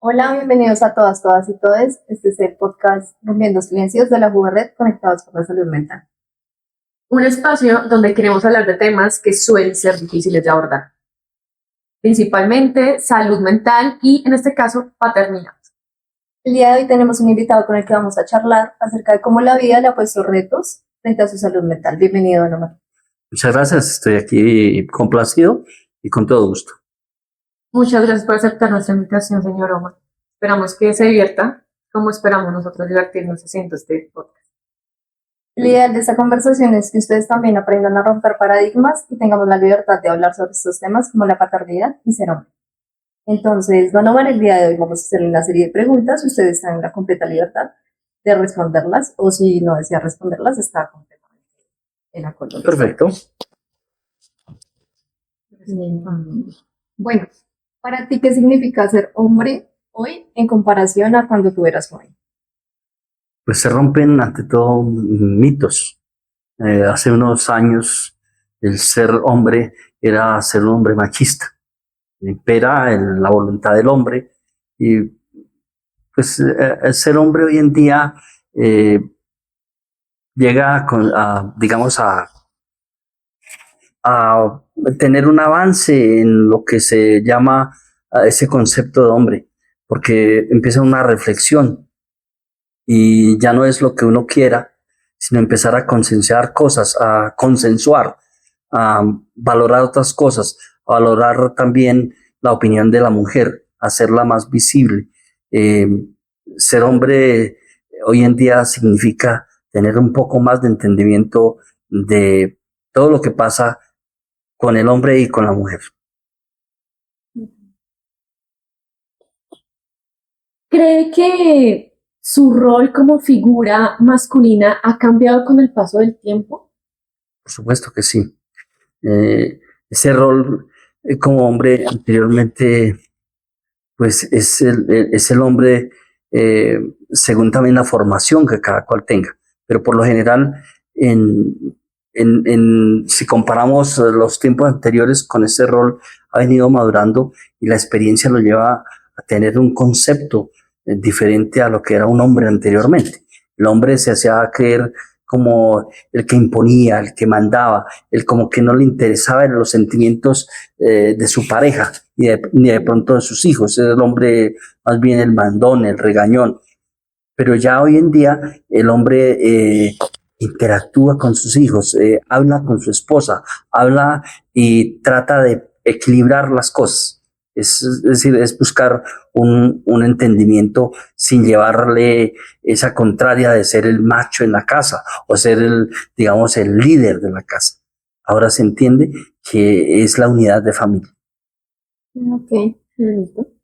Hola, bienvenidos a todas y todes. Este es el podcast Rompiendo Silencios de la Jugarred Conectados por la Salud Mental. Un espacio donde queremos hablar de temas que suelen ser difíciles de abordar, principalmente salud mental y, en este caso, paternidad. El día de hoy tenemos un invitado con el que vamos a charlar acerca de cómo la vida le ha puesto retos frente a su salud mental. Bienvenido, Don Omar. Muchas gracias, estoy aquí complacido y con todo gusto. Muchas gracias por aceptar nuestra invitación, señor Omar. Esperamos que se divierta como esperamos nosotros divertirnos haciendo este podcast. El ideal de esta conversación es que ustedes también aprendan a romper paradigmas y tengamos la libertad de hablar sobre estos temas como la paternidad y ser hombre. Entonces, Don Omar, el día de hoy vamos a hacerle una serie de preguntas. Ustedes están en la completa libertad de responderlas, o si no desea responderlas, está completamente en acuerdo. Perfecto. Bueno, para ti, ¿qué significa ser hombre hoy en comparación a cuando tú eras joven? Pues se rompen ante todo mitos. Hace unos años el ser hombre era ser un hombre machista. Impera la voluntad del hombre y pues el ser hombre hoy en día llega digamos a tener un avance en lo que se llama ese concepto de hombre, porque empieza una reflexión y ya no es lo que uno quiera, sino empezar a concienciar cosas, a consensuar, a valorar otras cosas, a valorar también la opinión de la mujer, hacerla más visible. Eh, Ser hombre hoy en día significa tener un poco más de entendimiento de todo lo que pasa con el hombre y con la mujer. ¿Cree que su rol como figura masculina ha cambiado con el paso del tiempo? Por supuesto que sí. Ese rol como hombre anteriormente, pues es el hombre según también la formación que cada cual tenga. Pero por lo general, si comparamos los tiempos anteriores con ese rol, ha venido madurando y la experiencia lo lleva a tener un concepto diferente a lo que era un hombre anteriormente. El hombre se hacía creer como el que imponía, el que mandaba, el como que no le interesaba en los sentimientos de su pareja ni de pronto de sus hijos. Es el hombre más bien el mandón, el regañón. Pero ya hoy en día el hombre interactúa con sus hijos, habla con su esposa, habla y trata de equilibrar las cosas. Es decir, es buscar un entendimiento sin llevarle esa contraria de ser el macho en la casa o ser digamos, el líder de la casa. Ahora se entiende que es la unidad de familia. Ok.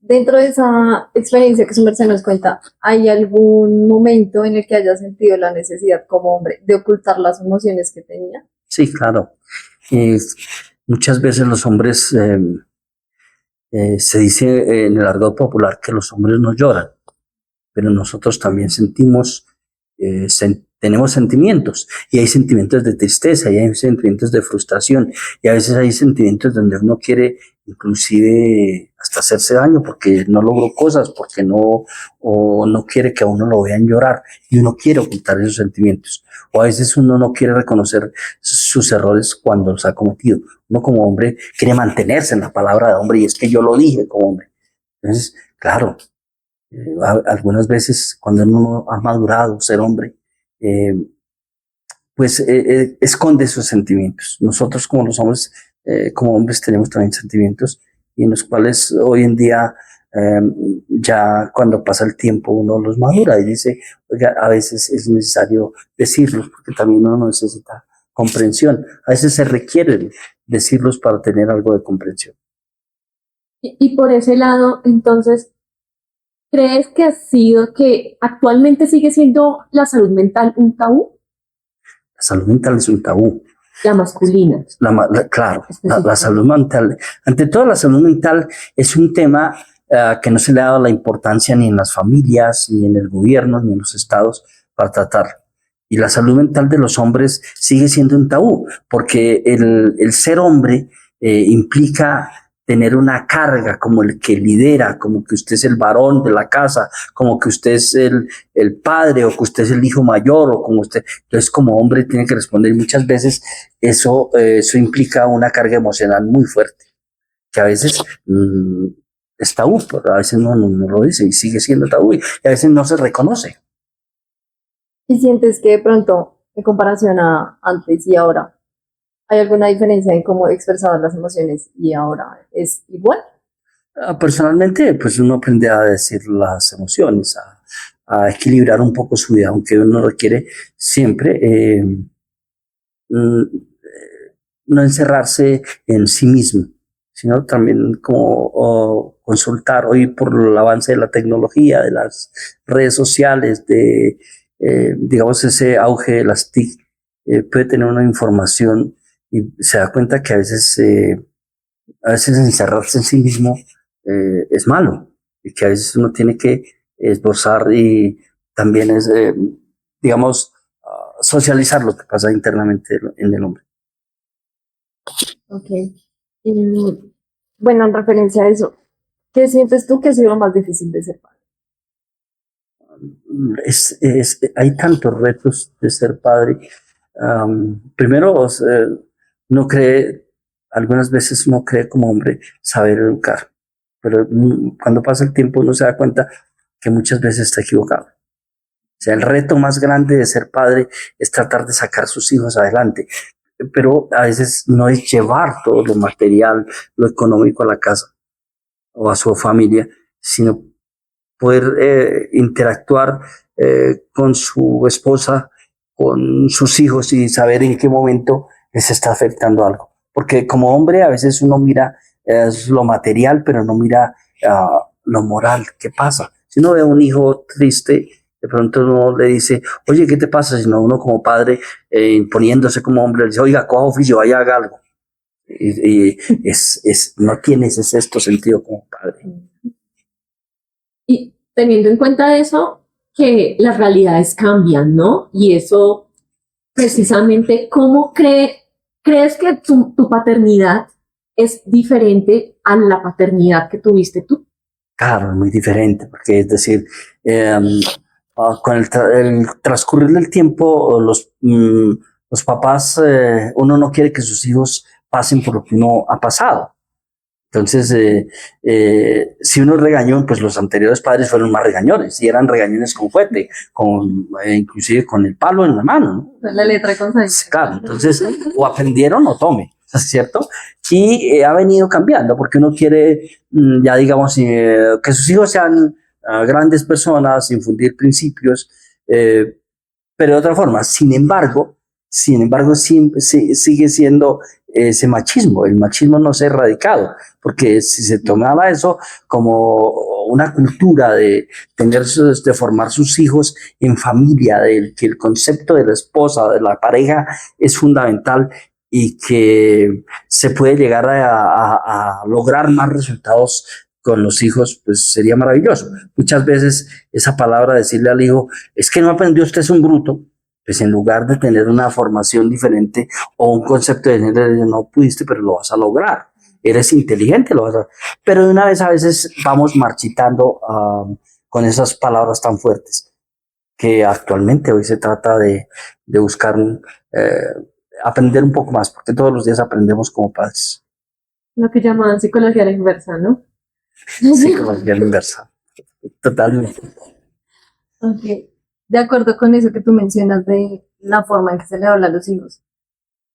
Dentro de esa experiencia que su merced nos cuenta, ¿hay algún momento en el que haya sentido la necesidad como hombre de ocultar las emociones que tenía? Sí, claro. Muchas veces los hombres, se dice en el argot popular que los hombres no lloran, pero nosotros también sentimos, tenemos sentimientos, y hay sentimientos de tristeza, y hay sentimientos de frustración, y a veces hay sentimientos donde uno quiere inclusive hasta hacerse daño porque no logró cosas, porque o no quiere que a uno lo vean llorar, y uno quiere ocultar esos sentimientos, o a veces uno no quiere reconocer sus errores cuando los ha cometido. Uno como hombre quiere mantenerse en la palabra de hombre, y es que yo lo dije como hombre. Entonces, claro, algunas veces cuando uno ha madurado, ser hombre, pues esconde sus sentimientos. Nosotros como hombres tenemos también sentimientos y en los cuales hoy en día ya cuando pasa el tiempo uno los madura y dice, oiga, a veces es necesario decirlos porque también uno necesita comprensión. A veces se requiere decirlos para tener algo de comprensión. Y por ese lado, entonces, ¿crees que ha sido que actualmente sigue siendo la salud mental un tabú? La salud mental es un tabú. La masculina. Claro, la salud mental. Ante todo, la salud mental es un tema que no se le ha dado la importancia ni en las familias, ni en el gobierno, ni en los estados para tratar. Y la salud mental de los hombres sigue siendo un tabú, porque el ser hombre implica tener una carga como el que lidera, como que usted es el varón de la casa, como que usted es el padre o que usted es el hijo mayor o como usted. Entonces, como hombre tiene que responder muchas veces, eso implica una carga emocional muy fuerte, que a veces es tabú, pero a veces no lo dice y sigue siendo tabú y a veces no se reconoce. ¿Y sientes que de pronto, en comparación a antes y ahora, hay alguna diferencia en cómo expresar las emociones y ahora es igual? Personalmente, pues uno aprende a decir las emociones, a equilibrar un poco su vida, aunque uno requiere siempre mm, no encerrarse en sí mismo, sino también como consultar hoy por el avance de la tecnología, de las redes sociales, digamos, ese auge de las TIC, puede tener una información y se da cuenta que a veces encerrarse en sí mismo es malo y que a veces uno tiene que esbozar y también digamos, socializar lo que pasa internamente en el hombre. Ok. Y bueno, en referencia a eso, ¿qué sientes tú que ha sido lo más difícil de ser padre? Hay tantos retos de ser padre. Primero, no cree, algunas veces no cree como hombre saber educar, pero cuando pasa el tiempo uno se da cuenta que muchas veces está equivocado. O sea, el reto más grande de ser padre es tratar de sacar sus hijos adelante, pero a veces no es llevar todo lo material, lo económico a la casa o a su familia, sino poder interactuar con su esposa, con sus hijos y saber en qué momento les está afectando algo. Porque como hombre a veces uno mira lo material, pero no mira lo moral. ¿Qué pasa? Si uno ve a un hijo triste, de pronto uno le dice, oye, ¿qué te pasa? Sino uno como padre, imponiéndose como hombre, le dice, oiga, coja oficio, vaya, haga algo. Y no tiene ese sexto sentido como padre. Y teniendo en cuenta eso, que las realidades cambian, ¿no? Y eso, precisamente, ¿cómo crees que tu paternidad es diferente a la paternidad que tuviste tú? Claro, es muy diferente, porque es decir, con el transcurrir del tiempo, los papás, uno no quiere que sus hijos pasen por lo que uno ha pasado. Entonces, si uno regañó, pues los anteriores padres fueron más regañones, y eran regañones con fuerte, inclusive con el palo en la mano, ¿no? La letra con Sí, claro, entonces o aprendieron o tome, ¿cierto? Y ha venido cambiando porque uno quiere, ya digamos, que sus hijos sean grandes personas, infundir principios, eh, pero de otra forma. Sin embargo, sigue siendo ese machismo. El machismo no se ha erradicado, porque si se tomaba eso como una cultura de formar sus hijos en familia, de que el concepto de la esposa, de la pareja es fundamental y que se puede llegar a lograr más resultados con los hijos, pues sería maravilloso. Muchas veces esa palabra, decirle al hijo, es que no aprendió, usted es un bruto, pues en lugar de tener una formación diferente o un concepto de género, no pudiste, pero lo vas a lograr. Eres inteligente, lo vas a. Pero de una vez a veces vamos marchitando con esas palabras tan fuertes, que actualmente hoy se trata de buscar eh, aprender un poco más, porque todos los días aprendemos como padres. Lo que llamaban psicología a la inversa, ¿no? Psicología inversa. Totalmente. Ok. De acuerdo con eso que tú mencionas de la forma en que se le habla a los hijos,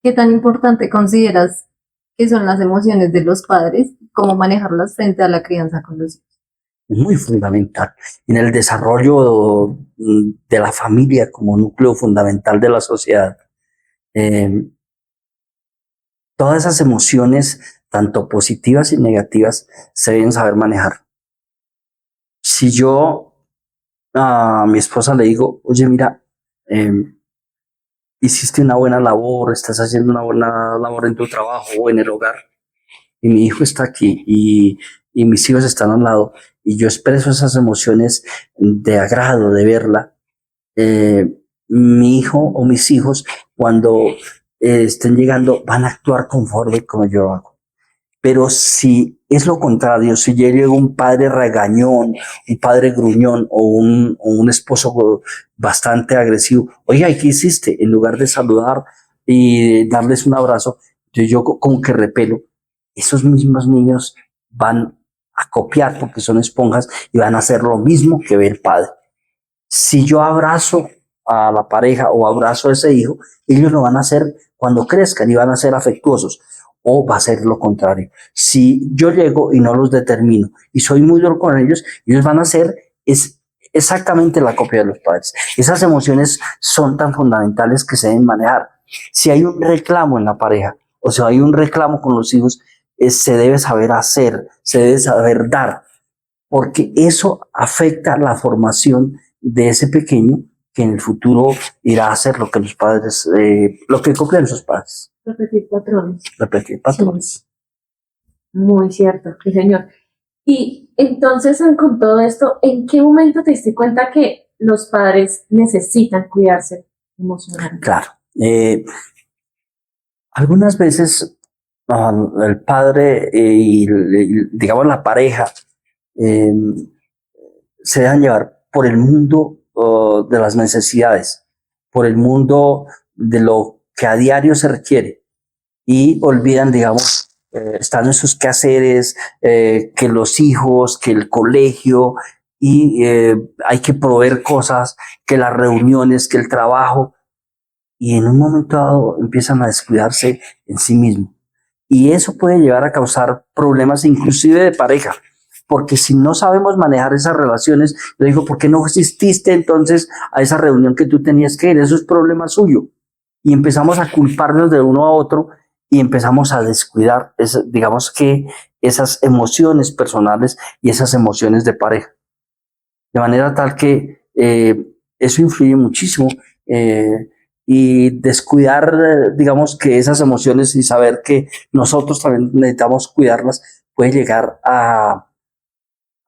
¿qué tan importante consideras que son las emociones de los padres y cómo manejarlas frente a la crianza con los hijos? Muy fundamental en el desarrollo de la familia como núcleo fundamental de la sociedad. Eh, Todas esas emociones, tanto positivas y negativas, se deben saber manejar. Si yo a mi esposa le digo, oye, mira, eh, hiciste una buena labor, estás haciendo una buena labor en tu trabajo o en el hogar, y mi hijo está aquí y mis hijos están al lado, y yo expreso esas emociones de agrado de verla, mi hijo o mis hijos, cuando estén llegando, van a actuar conforme como yo hago. Pero si es lo contrario, si yo llego un padre regañón, un padre gruñón o un esposo bastante agresivo, oiga, ¿y qué hiciste? En lugar de saludar y darles un abrazo, yo como que repelo, esos mismos niños van a copiar porque son esponjas y van a hacer lo mismo que ve el padre. Si yo abrazo a la pareja o abrazo a ese hijo, ellos lo van a hacer cuando crezcan y van a ser afectuosos. O va a ser lo contrario. Si yo llego y no los determino y soy muy duro con ellos van a hacer es exactamente la copia de los padres. Esas emociones son tan fundamentales que se deben manejar. Si hay un reclamo en la pareja o si hay un reclamo con los hijos, se debe saber hacer, se debe saber dar, porque eso afecta la formación de ese pequeño que en el futuro irá a hacer lo que los padres, lo que copian sus padres. Repetir patrones. Repetir patrones. Sí, muy cierto, sí, señor. Y entonces, con todo esto, ¿en qué momento te diste cuenta que los padres necesitan cuidarse emocionalmente? Claro. Algunas veces el padre digamos la pareja eh, se dejan llevar por el mundo de las necesidades, por el mundo de lo que a diario se requiere y olvidan, digamos, están en sus quehaceres, que los hijos, que el colegio y hay que proveer cosas, que las reuniones, que el trabajo y en un momento dado empiezan a descuidarse en sí mismos. Y eso puede llevar a causar problemas inclusive de pareja, porque si no sabemos manejar esas relaciones, yo digo, ¿por qué no asististe entonces a esa reunión que tú tenías que ir? Eso es problema suyo. Y empezamos a culparnos de uno a otro y empezamos a descuidar, digamos que esas emociones personales y esas emociones de pareja. De manera tal que eso influye muchísimo y descuidar, digamos que esas emociones y saber que nosotros también necesitamos cuidarlas puede llegar a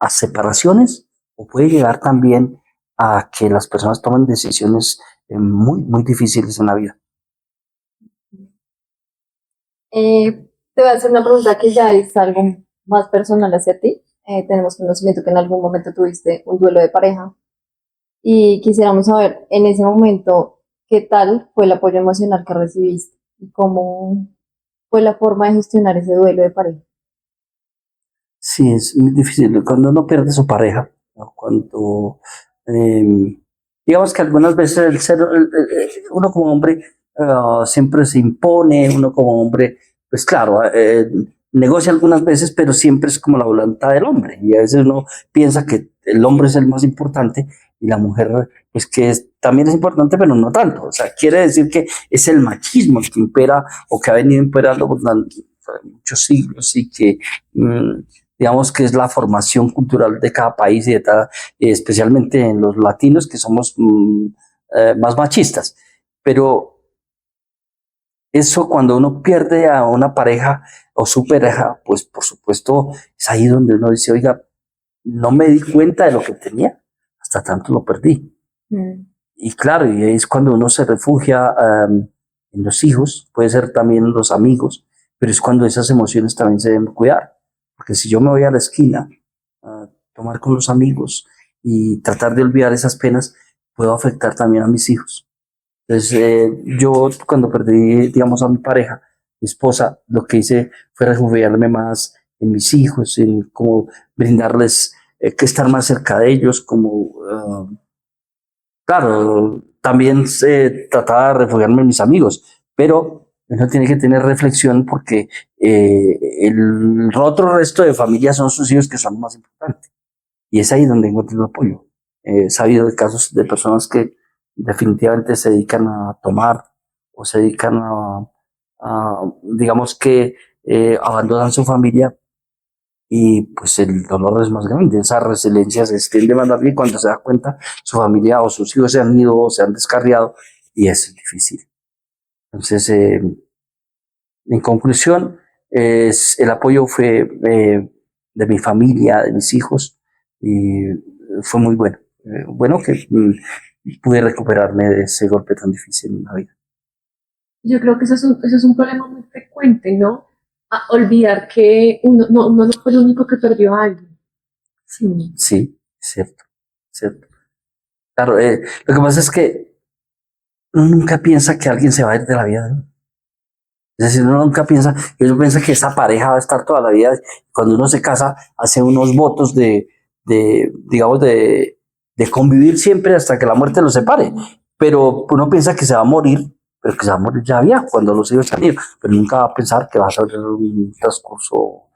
separaciones o puede llegar también a que las personas tomen decisiones muy, muy difíciles en la vida. Te voy a hacer una pregunta que ya es algo más personal hacia ti. Tenemos conocimiento que en algún momento tuviste un duelo de pareja y quisiéramos saber en ese momento qué tal fue el apoyo emocional que recibiste y cómo fue la forma de gestionar ese duelo de pareja. Sí, es muy difícil. Cuando uno pierde su pareja, ¿no? Cuando, digamos que algunas veces uno como hombre siempre se impone, uno como hombre, pues claro, negocia algunas veces, pero siempre es como la voluntad del hombre. Y a veces uno piensa que el hombre es el más importante y la mujer, pues que también es importante, pero no tanto. O sea, quiere decir que es el machismo el que impera o que ha venido imperando por muchos siglos y que digamos que es la formación cultural de cada país y de especialmente en los latinos que somos más machistas. Pero eso cuando uno pierde a una pareja o su pareja, pues por supuesto es ahí donde uno dice, oiga, no me di cuenta de lo que tenía, hasta tanto lo perdí. Y claro, y es cuando uno se refugia en los hijos, puede ser también en los amigos, pero es cuando esas emociones también se deben cuidar. Porque si yo me voy a la esquina a tomar con los amigos y tratar de olvidar esas penas, puedo afectar también a mis hijos. Entonces, yo cuando perdí, digamos, a mi pareja, mi esposa, lo que hice fue refugiarme más en mis hijos, en cómo brindarles, que estar más cerca de ellos, como, claro, también trataba de refugiarme en mis amigos, pero uno tiene que tener reflexión porque el otro resto de familia son sus hijos que son más importantes. Y es ahí donde encuentro el apoyo. He sabido de casos de personas que definitivamente se dedican a tomar o se dedican digamos que abandonan su familia y pues el dolor es más grande. Esa resiliencia se extiende más rápido y cuando se da cuenta su familia o sus hijos se han ido o se han descarriado y es difícil. Entonces, en conclusión, el apoyo fue de mi familia, de mis hijos, y fue muy bueno. Bueno que pude recuperarme de ese golpe tan difícil en la vida. Yo creo que eso es un problema muy frecuente, ¿no? olvidar que uno no fue el único que perdió a alguien. Sí. Sí, cierto, cierto. Claro, lo que pasa es que uno nunca piensa que alguien se va a ir de la vida, ¿no? Es decir, uno nunca piensa, uno piensa que esa pareja va a estar toda la vida. Cuando uno se casa, hace unos votos digamos, de convivir siempre hasta que la muerte los separe. Pero uno piensa que se va a morir, pero que se va a morir ya había, cuando los hijos se han ido. Pero nunca va a pensar que va a ser un transcurso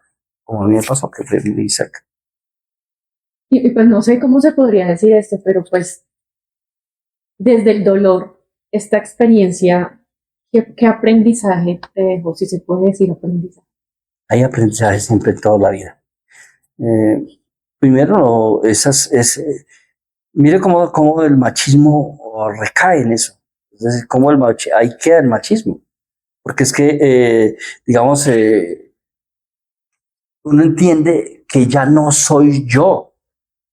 como a mí me pasó, que fue muy cerca. Y pues no sé cómo se podría decir esto, pero pues desde el dolor, esta experiencia, ¿qué aprendizaje te dejó? Si se puede decir aprendizaje. Hay aprendizaje siempre en toda la vida. Eh, Primero, mire cómo el machismo recae en eso. Es decir, cómo ahí queda el machismo. Porque es que, digamos, uno entiende que ya no soy yo,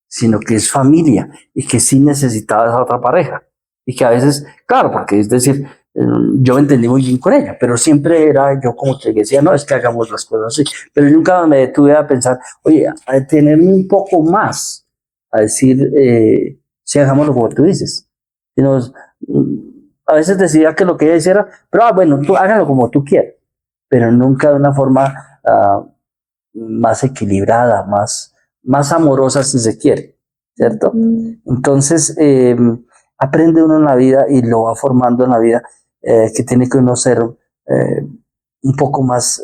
sino que es familia y que sí necesitaba esa otra pareja. Y que a veces, claro, porque es decir, yo me entendí muy bien con ella, pero siempre era yo como que decía, no, es que hagamos las cosas así. Pero nunca me detuve a pensar, oye, a detenerme un poco más, a decir, sí, hagámoslo como tú dices. Sino, a veces decía que lo que ella hiciera, pero bueno, tú hágalo como tú quieras, pero nunca de una forma más equilibrada, más amorosa si se quiere, ¿cierto? Entonces, aprende uno en la vida y lo va formando en la vida, que tiene que uno ser un poco más,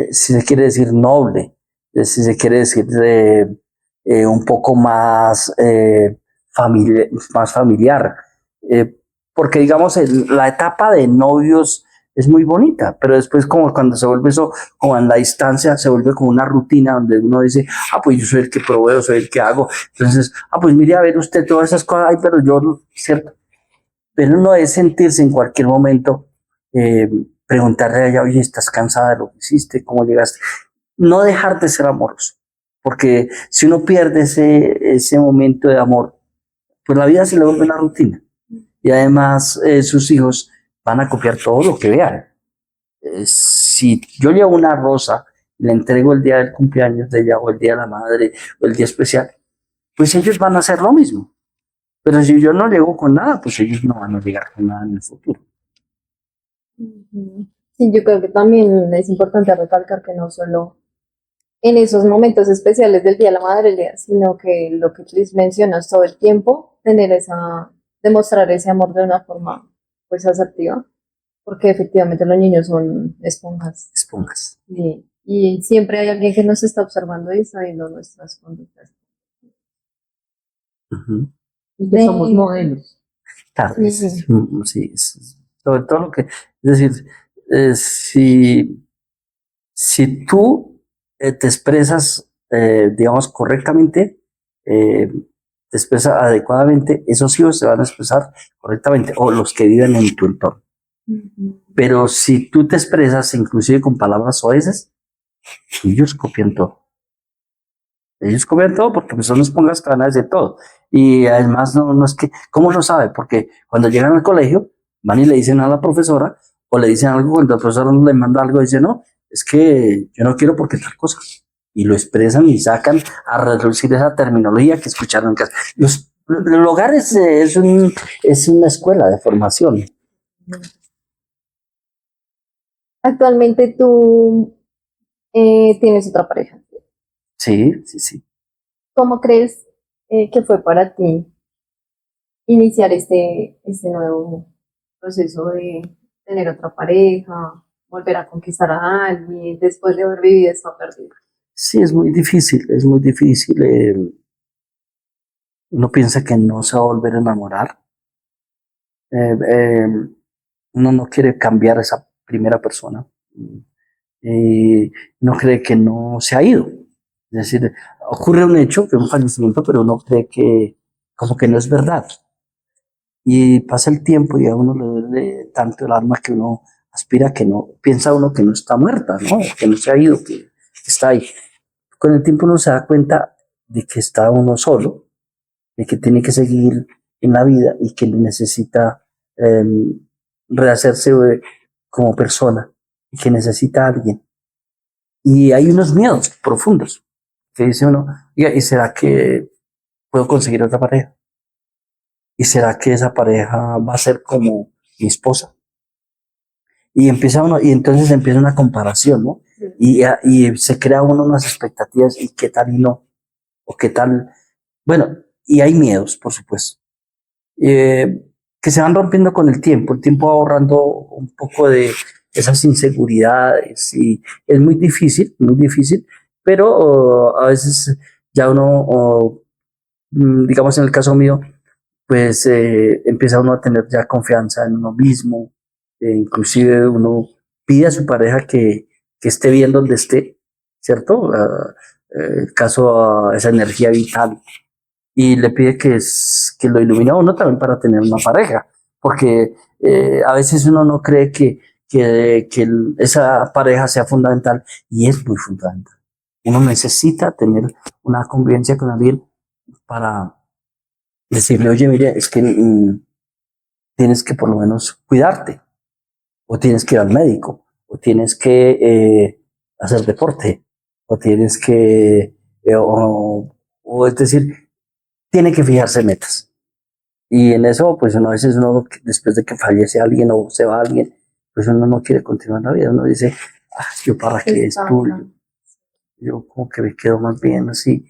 si se quiere decir, noble, si se quiere decir, un poco más familiar. Eh, Porque, digamos, la etapa de novios es muy bonita, pero después como cuando se vuelve eso, como en la distancia, se vuelve como una rutina donde uno dice, pues yo soy el que proveo, soy el que hago. Entonces, pues mire a ver usted todas esas cosas, pero yo, no", ¿cierto? Pero no es sentirse en cualquier momento, eh, preguntarle a ella, oye, ¿estás cansada de lo que hiciste? ¿Cómo llegaste? No dejar de ser amoroso, porque si uno pierde ese momento de amor, pues la vida se le vuelve una rutina. Y además, sus hijos van a copiar todo lo que vean. Si yo llevo una rosa, le entrego el día del cumpleaños de ella, o el día de la madre, o el día especial, pues ellos van a hacer lo mismo. Pero si yo no llego con nada, pues ellos no van a llegar con nada en el futuro. Sí, yo creo que también es importante recalcar que no solo en esos momentos especiales del Día de la Madre, sino que lo que tú mencionas todo el tiempo, demostrar ese amor de una forma pues asertiva, porque efectivamente los niños son esponjas Esponjas. y siempre hay alguien que nos está observando y está viendo nuestras conductas. Ujú. Y que somos modelos. Claro, Sí. sí, sobre todo lo que, es decir, si tú te expresas, digamos, correctamente, te expresas adecuadamente, esos hijos se van a expresar correctamente, o los que viven en tu entorno. Pero si tú te expresas inclusive con palabras soeces, ellos copian todo. Ellos copian todo porque pues, son esponjas que van a decir todo. Y además no es que, ¿cómo lo sabe? Porque cuando llegan al colegio, van y le dicen a la profesora, o le dicen algo, cuando la profesora le manda algo, dice, no, es que yo no quiero porque tal cosa. Y lo expresan y sacan a reducir esa terminología que escucharon en casa. El hogar es una escuela de formación. Actualmente tú tienes otra pareja. Sí, sí, sí. ¿Cómo crees que fue para ti iniciar este nuevo proceso de tener otra pareja, volver a conquistar a alguien después de haber vivido esta pérdida? Sí, es muy difícil, es muy difícil. Uno piensa que no se va a volver a enamorar. Eh, eh, Uno no quiere cambiar a esa primera persona. No cree que no se ha ido. Es decir, ocurre un hecho, que es un fallecimiento, pero uno cree que como que no es verdad. Y pasa el tiempo y a uno le duele tanto el alma que uno aspira que no, piensa uno que no está muerta, ¿no? Que no se ha ido, que está ahí. Con el tiempo uno se da cuenta de que está uno solo, de que tiene que seguir en la vida y que necesita eh, rehacerse como persona y que necesita a alguien. Y hay unos miedos profundos que dice uno, "Oiga, ¿y será que puedo conseguir otra pareja? ¿Y será que esa pareja va a ser como mi esposa?" Y empieza uno, y entonces empieza una comparación, ¿no? Y se crea uno unas expectativas, y qué tal y no, o qué tal. Bueno, y hay miedos, por supuesto, eh, que se van rompiendo con el tiempo. El tiempo va borrando un poco de esas inseguridades, y es muy difícil, pero a veces ya uno, digamos en el caso mío, pues empieza uno a tener ya confianza en uno mismo, inclusive uno pide a su pareja que esté bien donde esté, ¿cierto? El caso a esa energía vital, y le pide que lo ilumine a uno también para tener una pareja, porque a veces uno no cree que esa pareja sea fundamental, y es muy fundamental. Uno necesita tener una convivencia con alguien para decirle, oye, mire, es que tienes que por lo menos cuidarte, o tienes que ir al médico, o tienes que hacer deporte, o tienes que, o es decir, tiene que fijarse metas. Y en eso, pues uno a veces uno, después de que fallece alguien o se va alguien, pues uno no quiere continuar la vida. Uno dice, ah, yo para qué estudio, yo como que me quedo más bien así.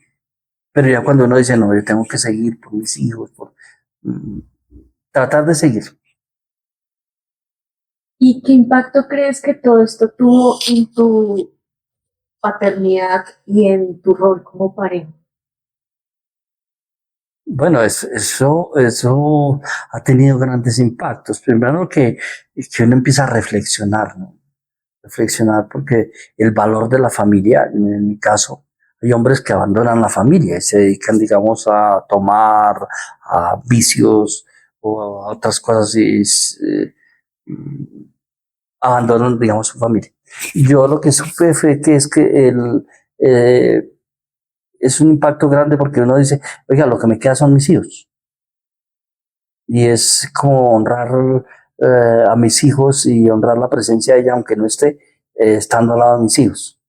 Pero ya cuando uno dice, no, yo tengo que seguir por mis hijos, por mm, tratar de seguir. ¿Y qué impacto crees que todo esto tuvo en tu paternidad y en tu rol como pareja? Bueno, eso ha tenido grandes impactos. Primero que uno empieza a reflexionar, ¿no? Reflexionar, porque el valor de la familia, en mi caso, hay hombres que abandonan la familia y se dedican, digamos, a tomar, a vicios o a otras cosas, y abandonan, digamos, su familia. Yo lo que supe fue que es que eh, es un impacto grande, porque uno dice, oiga, lo que me queda son mis hijos. Y es como honrar a mis hijos y honrar la presencia de ella, aunque no esté, estando al lado de mis hijos.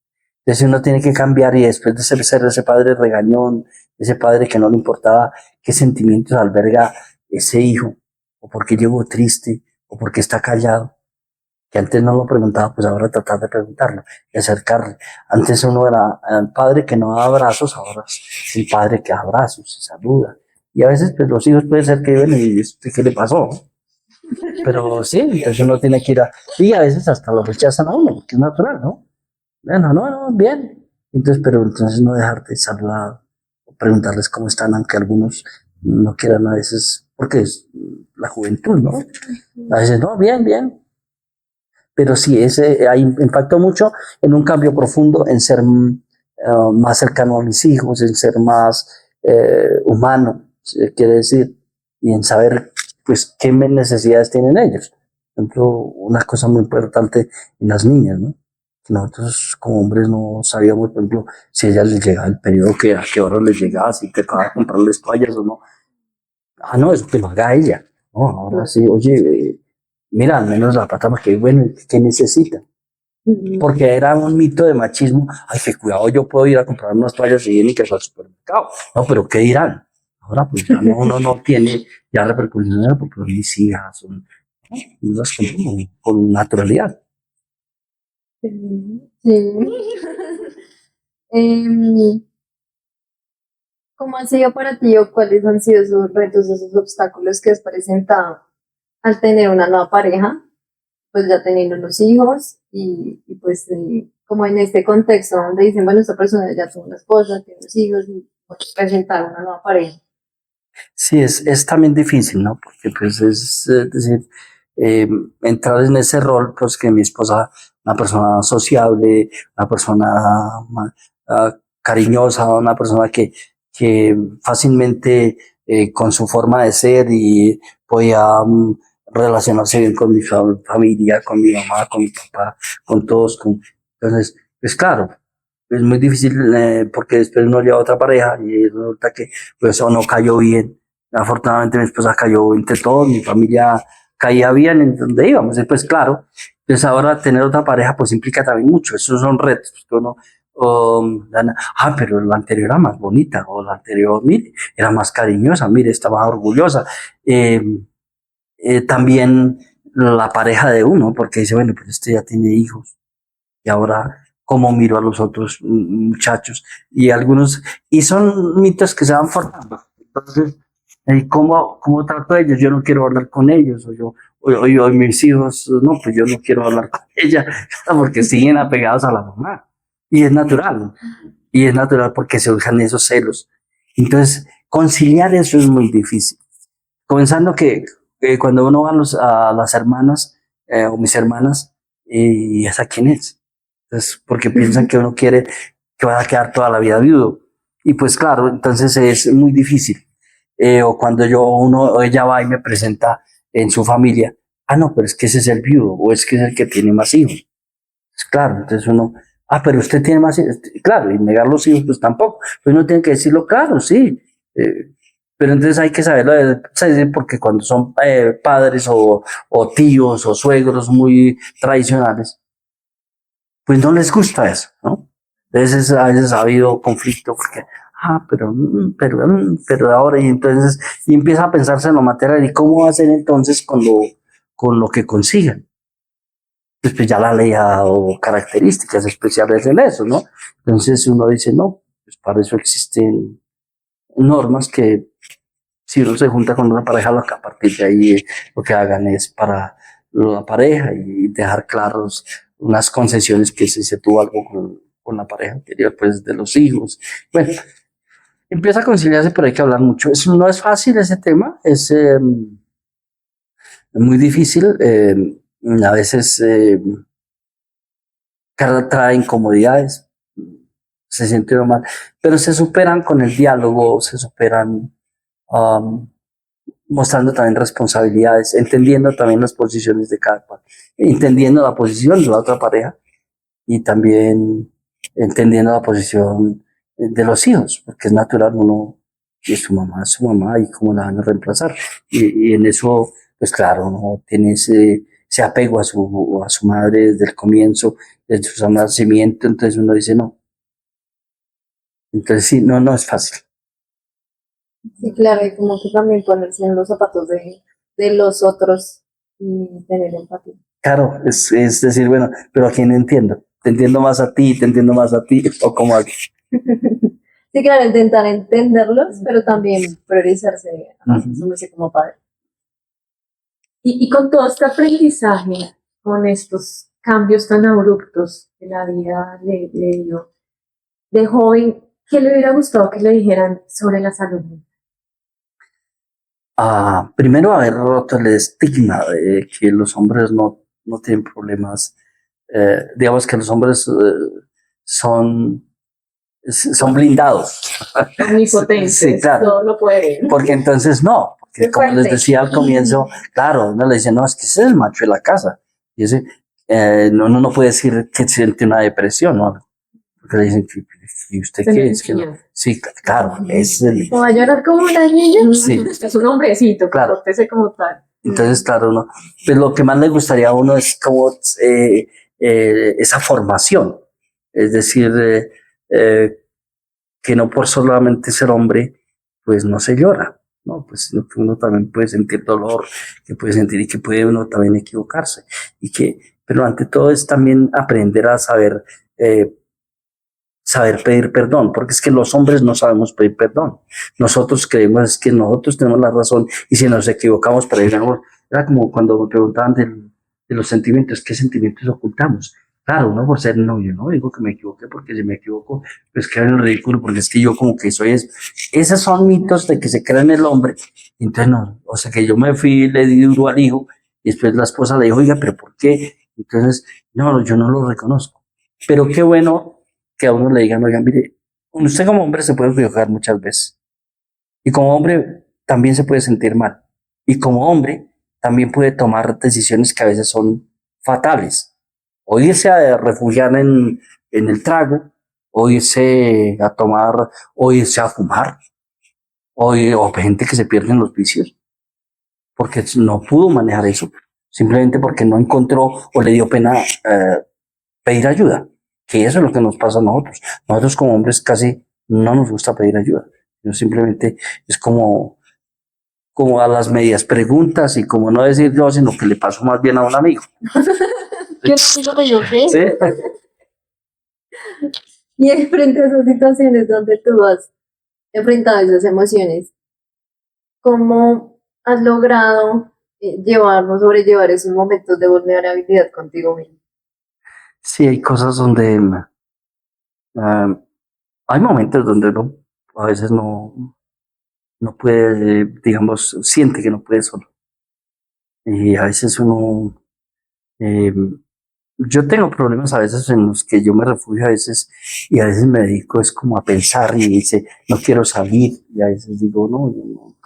Entonces uno tiene que cambiar, y después de ser ese padre regañón, ese padre que no le importaba qué sentimientos alberga ese hijo, o por qué llegó triste, o por qué está callado, que antes no lo preguntaba, pues ahora tratar de preguntarlo y acercarle. Antes uno era el padre que no da abrazos, ahora es el padre que da abrazos, se saluda. Y a veces pues los hijos pueden ser que ven y ¿este qué le pasó? Pero sí, entonces uno tiene que ir a... Y a veces hasta lo rechazan a uno, porque es natural, ¿no? Bueno, no, no, bien. Entonces, pero entonces no dejar de saludar, o preguntarles cómo están, aunque algunos no quieran a veces, porque es la juventud, ¿no? A veces, no, bien, bien. Pero sí, ese impactó mucho en un cambio profundo, en ser más cercano a mis hijos, en ser más humano, quiere decir, y en saber, pues, qué necesidades tienen ellos. Por ejemplo, una cosa muy importante en las niñas, ¿no? Que nosotros como hombres no sabíamos, por ejemplo, si a ellas les llegaba el periodo, que a qué hora les llegaba, si te acaba de comprarles toallas o no. Ah, no, eso que lo haga ella. No, ahora sí, oye, mira, al menos la pata, que bueno, ¿qué necesita? Porque era un mito de machismo. Ay, que cuidado, yo puedo ir a comprar unas toallas higiénicas al supermercado. No, pero ¿qué dirán? Ahora, pues ya no, uno no tiene ya repercusiones, porque mis hijas son, ¿no? Las compro con naturalidad. Sí. Em, ¿Cómo ha sido para ti, o cuáles han sido esos retos, esos obstáculos que has presentado al tener una nueva pareja, pues ya teniendo unos hijos y pues como en este contexto donde dicen, bueno, esta persona ya tuvo una esposa, tiene unos hijos y pues, presentar una nueva pareja? Sí, es también difícil, ¿no? Porque pues es decir, eh, entrar en ese rol, pues que mi esposa, una persona sociable, una persona cariñosa, una persona que fácilmente con su forma de ser y podía relacionarse bien con mi familia, con mi mamá, con mi papá, con todos. Entonces, pues claro, es muy difícil, porque después uno lleva a otra pareja y resulta que pues eso no cayó bien. Afortunadamente mi esposa cayó entre todos, mi familia caía bien en donde íbamos. Y pues claro, Entonces ahora tener otra pareja pues implica también mucho, esos son retos, que uno, pero la anterior era más bonita, o la anterior, mire, era más cariñosa, mire, estaba más orgullosa. Eh, También la pareja de uno, porque dice, bueno, pues este ya tiene hijos, y ahora cómo miro a los otros muchachos, y algunos, y son mitos que se van formando. Entonces, ¿cómo trato a ellos? Yo no quiero hablar con ellos, o yo, o mis hijos, no, pues yo no quiero hablar con ella, porque siguen apegados a la mamá. Y es natural porque se usan esos celos. Entonces, conciliar eso es muy difícil. Comenzando que cuando uno va a las hermanas, o mis hermanas, ¿y esa quién es? Entonces, porque piensan que uno quiere que va a quedar toda la vida viudo. Y pues claro, entonces es muy difícil. O cuando o ella va y me presenta en su familia, no, pero es que ese es el viudo, o es que es el que tiene más hijos. Pues claro, entonces uno, pero usted tiene más hijos, claro, y negar los hijos, pues tampoco. Pues uno tiene que decirlo claro, sí. Pero entonces hay que saberlo, porque cuando son padres o tíos o suegros muy tradicionales, pues no les gusta eso, ¿no? Entonces a veces ha habido conflicto porque, pero ahora, y entonces, y empieza a pensarse en lo material, ¿y cómo va a hacer entonces con lo que consigan? Pues ya la ley ha dado características especiales en eso, ¿no? Entonces uno dice, no, pues para eso existen normas que si uno se junta con una pareja, lo que a partir de ahí lo que hagan es para la pareja y dejar claros unas concesiones que si se tuvo algo con la pareja anterior, pues de los hijos. Bueno, empieza a conciliarse, pero hay que hablar mucho. Eso no es fácil ese tema, es muy difícil. A veces trae incomodidades, se siente uno mal, pero se superan con el diálogo, se superan um, mostrando también responsabilidades, entendiendo también las posiciones de cada cual, entendiendo la posición de la otra pareja y también entendiendo la posición de los hijos, porque es natural, uno es su mamá y cómo la van a reemplazar. Y en eso, pues claro, uno tiene ese apego a su madre desde el comienzo, desde su nacimiento, entonces uno dice no. Entonces sí, no es fácil. Sí, claro, y como que también ponerse en los zapatos de los otros y tener empatía. Claro, es decir, bueno, pero ¿a quién entiendo? Te entiendo más a ti, te entiendo más a ti, o como a... Sí, claro, intentar entenderlos, pero también priorizarse a asumirse como padre. Y con todo este aprendizaje, con estos cambios tan abruptos que la vida le dio, de joven, ¿qué le hubiera gustado que le dijeran sobre la salud mental? Primero haber roto el estigma de que los hombres no tienen problemas, digamos que los hombres son blindados. Omnipotentes, Sí, claro. todo lo pueden. Porque entonces no, porque Qué como les fuerte. decía al comienzo, claro, uno le dice, no, es que ese es el macho de la casa. Y ese, no puede decir que siente una depresión, ¿no? Porque le dicen, ¿y usted Se qué le es? Que no. enseña. Sí, claro, es el, ¿O va a llorar como una niña? sí. Es un hombrecito, Claro. compórtese como tal. Entonces, claro, uno, pues lo que más le gustaría a uno es como esa formación, es decir, que no por solamente ser hombre, pues no se llora, ¿no? Pues que uno también puede sentir dolor, que puede sentir y que puede uno también equivocarse, pero ante todo es también aprender a saber pedir perdón, porque es que los hombres no sabemos pedir perdón. Nosotros creemos es que nosotros tenemos la razón y si nos equivocamos, pero digamos, era como cuando me preguntaban de los sentimientos, ¿qué sentimientos ocultamos? Claro, uno por ser novio, no digo que me equivoqué porque si me equivoco, pues queda en el ridículo porque es que yo como que soy eso. Esos son mitos de que se creen el hombre. Entonces, no, o sea que yo me fui, le di duro al hijo y después la esposa le dijo, oiga, pero ¿por qué? Entonces, no, yo no lo reconozco. Pero qué bueno que a uno le digan, oigan, mire, usted como hombre se puede equivocar muchas veces. Y como hombre también se puede sentir mal. Y como hombre también puede tomar decisiones que a veces son fatales. O irse a refugiar en el trago, o irse a tomar, o irse a fumar, o gente que se pierde en los vicios, porque no pudo manejar eso. simplemente porque no encontró o le dio pena pedir ayuda, que eso es lo que nos pasa a nosotros. Nosotros como hombres casi no nos gusta pedir ayuda, no simplemente es como a las medias preguntas y como no decir yo, sino que le paso más bien a un amigo. Yo no digo que yo qué. ¿Sí? Y frente a esas situaciones donde tú has enfrentado esas emociones, ¿cómo has logrado llevar o sobrellevar esos momentos de vulnerabilidad contigo mismo? Sí, hay cosas donde hay momentos donde uno a veces no puede, digamos, siente que no puede solo. Y a veces uno, eh, yo tengo problemas a veces en los que yo me refugio a veces y a veces me dedico es como a pensar y dice, no quiero salir y a veces digo, no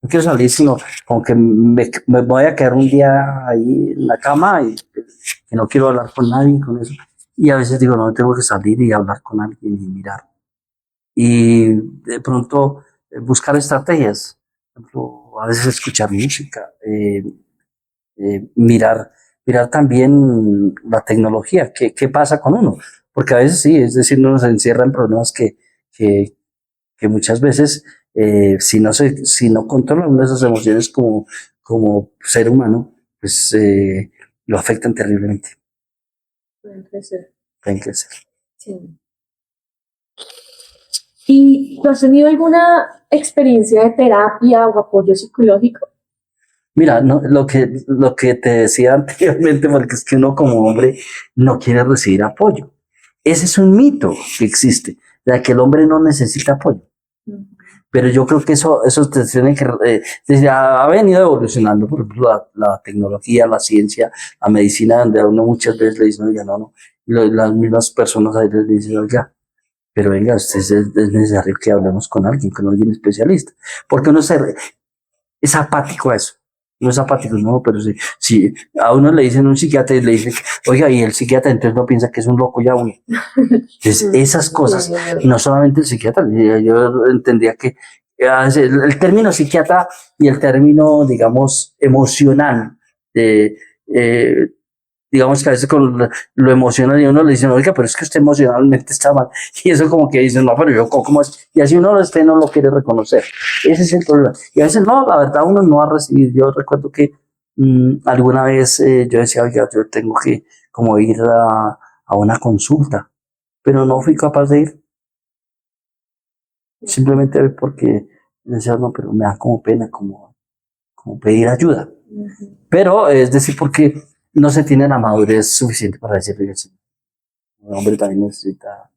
quiero salir, sino como que me voy a quedar un día ahí en la cama y que no quiero hablar con nadie con eso. Y a veces digo, no, tengo que salir y hablar con alguien y mirar. Y de pronto buscar estrategias, por ejemplo, a veces escuchar música, mirar, mirar también la tecnología, qué pasa con uno, porque a veces sí, es decir, uno se encierra en problemas que, que muchas veces, si no controla una de esas emociones como ser humano, pues lo afectan terriblemente. Pueden crecer. Pueden crecer. Sí. ¿Y tú has tenido alguna experiencia de terapia o apoyo psicológico? Mira, no, lo que te decía anteriormente, porque es que uno como hombre no quiere recibir apoyo. Ese es un mito que existe, de que el hombre no necesita apoyo. Pero yo creo que eso te tiene que, ha venido evolucionando, por ejemplo, la tecnología, la ciencia, la medicina, donde a uno muchas veces le dicen, oiga, no, las mismas personas a veces le dicen, oiga, pero venga, es necesario que hablemos con alguien especialista, porque es apático a eso. No es apático, no, pero si a uno le dicen un psiquiatra y le dicen, oiga, y el psiquiatra entonces no piensa que es un loco ya uno. Entonces, esas cosas, y no solamente el psiquiatra, yo entendía que el término psiquiatra y el término, digamos, emocional, eh, eh, digamos que a veces con lo emocional y uno le dicen, oiga, pero es que usted emocionalmente está mal. Y eso como que dicen, no, pero yo, ¿cómo es? Y así uno no lo quiere reconocer. Ese es el problema. Y a veces no, la verdad uno no va a recibir. Yo recuerdo que alguna vez yo decía, oiga, yo tengo que como ir a una consulta, pero no fui capaz de ir. Simplemente porque decía, no, pero me da como pena, como pedir ayuda. Pero es decir, porque no se tiene la madurez suficiente para decirle que sí. Un hombre también necesita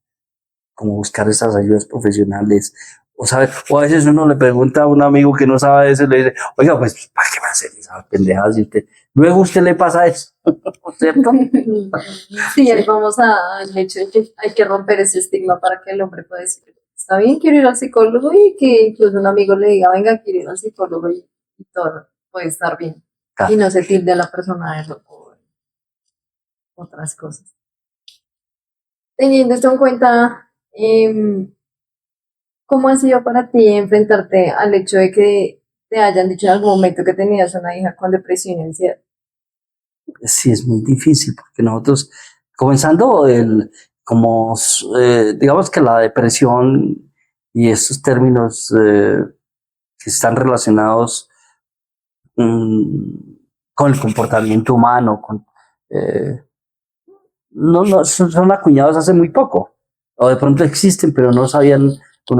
como buscar esas ayudas profesionales. O a veces uno le pregunta a un amigo que no sabe eso y le dice, oiga, pues, ¿para qué va a hacer esas pendejadas? Luego a usted le pasa eso, ¿cierto? Sí, ahí vamos al hecho de que hay que romper ese estigma para que el hombre pueda decir, está bien, quiero ir al psicólogo y que incluso un amigo le diga, venga, quiero ir al psicólogo y todo puede estar bien. Y no se tilde a la persona de loco o otras cosas. Teniendo esto en cuenta, ¿cómo ha sido para ti enfrentarte al hecho de que te hayan dicho en algún momento que tenías una hija con depresión y ansiedad? Sí, es muy difícil porque nosotros, comenzando digamos que la depresión y estos términos que están relacionados con el comportamiento humano, eh, no, son acuñados hace muy poco, o de pronto existen, pero uno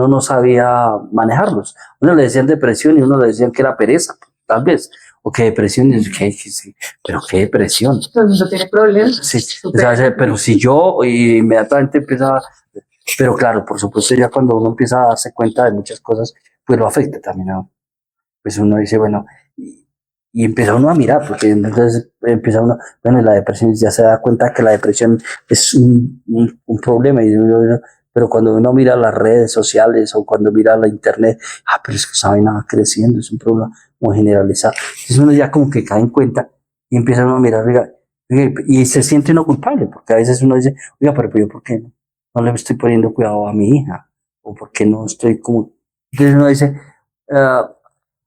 no sabía manejarlos. Uno le decían depresión y uno le decían que era pereza, tal vez, o que depresión, y yo, sí, pero qué depresión. Todo el mundo tiene problemas. Sí, pero si yo inmediatamente empezaba, pero claro, por supuesto, ya cuando uno empieza a darse cuenta de muchas cosas, pues lo afecta también a uno. Pues uno dice, bueno, y empieza uno a mirar, porque entonces empieza uno, bueno, la depresión ya se da cuenta que la depresión es un problema, pero cuando uno mira las redes sociales o cuando mira la internet, pero es que esa vaina va creciendo, es un problema muy generalizado. Entonces uno ya como que cae en cuenta y empieza uno a mirar, oiga, y se siente uno culpable, porque a veces uno dice, oiga, pero yo, ¿por qué no le estoy poniendo cuidado a mi hija? ¿O por qué no estoy como...? Entonces uno dice,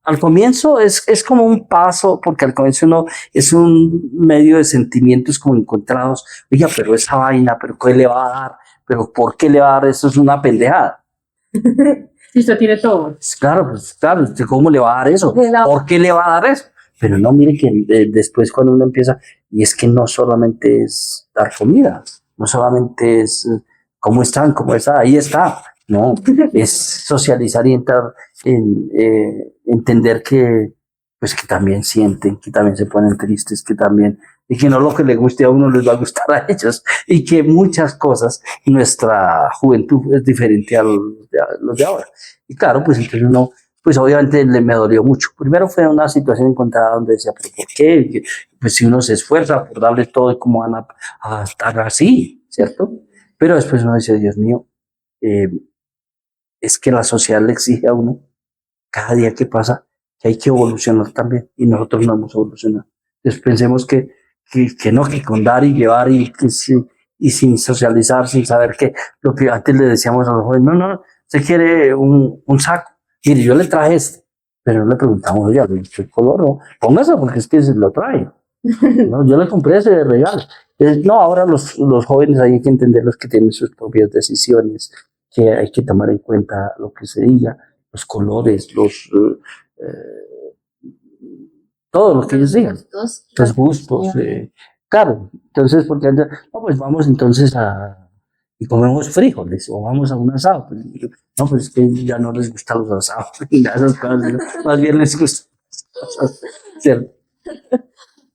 Al comienzo es como un paso, porque al comienzo uno es un medio de sentimientos como encontrados. Oiga, pero esa vaina, pero ¿qué le va a dar? ¿Pero por qué le va a dar? Eso es una pendejada. Si usted tiene todo. Pues claro, ¿usted cómo le va a dar eso? ¿Por qué le va a dar eso? Pero no, mire que después cuando uno empieza, y es que no solamente es dar comida, no solamente es cómo están, cómo está, ahí está, no, es socializar y entrar en entender que, pues que también sienten, que también se ponen tristes, que también, y que no lo que le guste a uno les va a gustar a ellos, y que muchas cosas, nuestra juventud es diferente a los de ahora. Y claro, pues entonces uno, pues obviamente me dolió mucho. Primero fue una situación encontrada donde decía, ¿pero por qué? Pues si uno se esfuerza por darle todo, ¿cómo van a estar así? ¿Cierto? Pero después uno dice, Dios mío, eh, es que la sociedad le exige a uno, cada día que pasa, que hay que evolucionar también. Y nosotros no hemos evolucionado. Entonces pensemos que no, que con dar y llevar y sin socializar, sin saber que lo que antes le decíamos a los jóvenes, no, usted quiere un saco. Mire, yo le traje este, pero no le preguntamos, oye, ¿el color no? Póngase porque es que se lo trae. No, yo le compré ese regalo. No, ahora los jóvenes hay que entenderlos que tienen sus propias decisiones, que hay que tomar en cuenta lo que se diga, los colores, todo lo que ellos digan, los gustos. Claro, entonces, porque no, pues vamos entonces y comemos frijoles o vamos a un asado. Pues, no, pues es que ya no les gustan los asados, y esas cosas, ¿no? Más bien les gusta. ¿Cierto?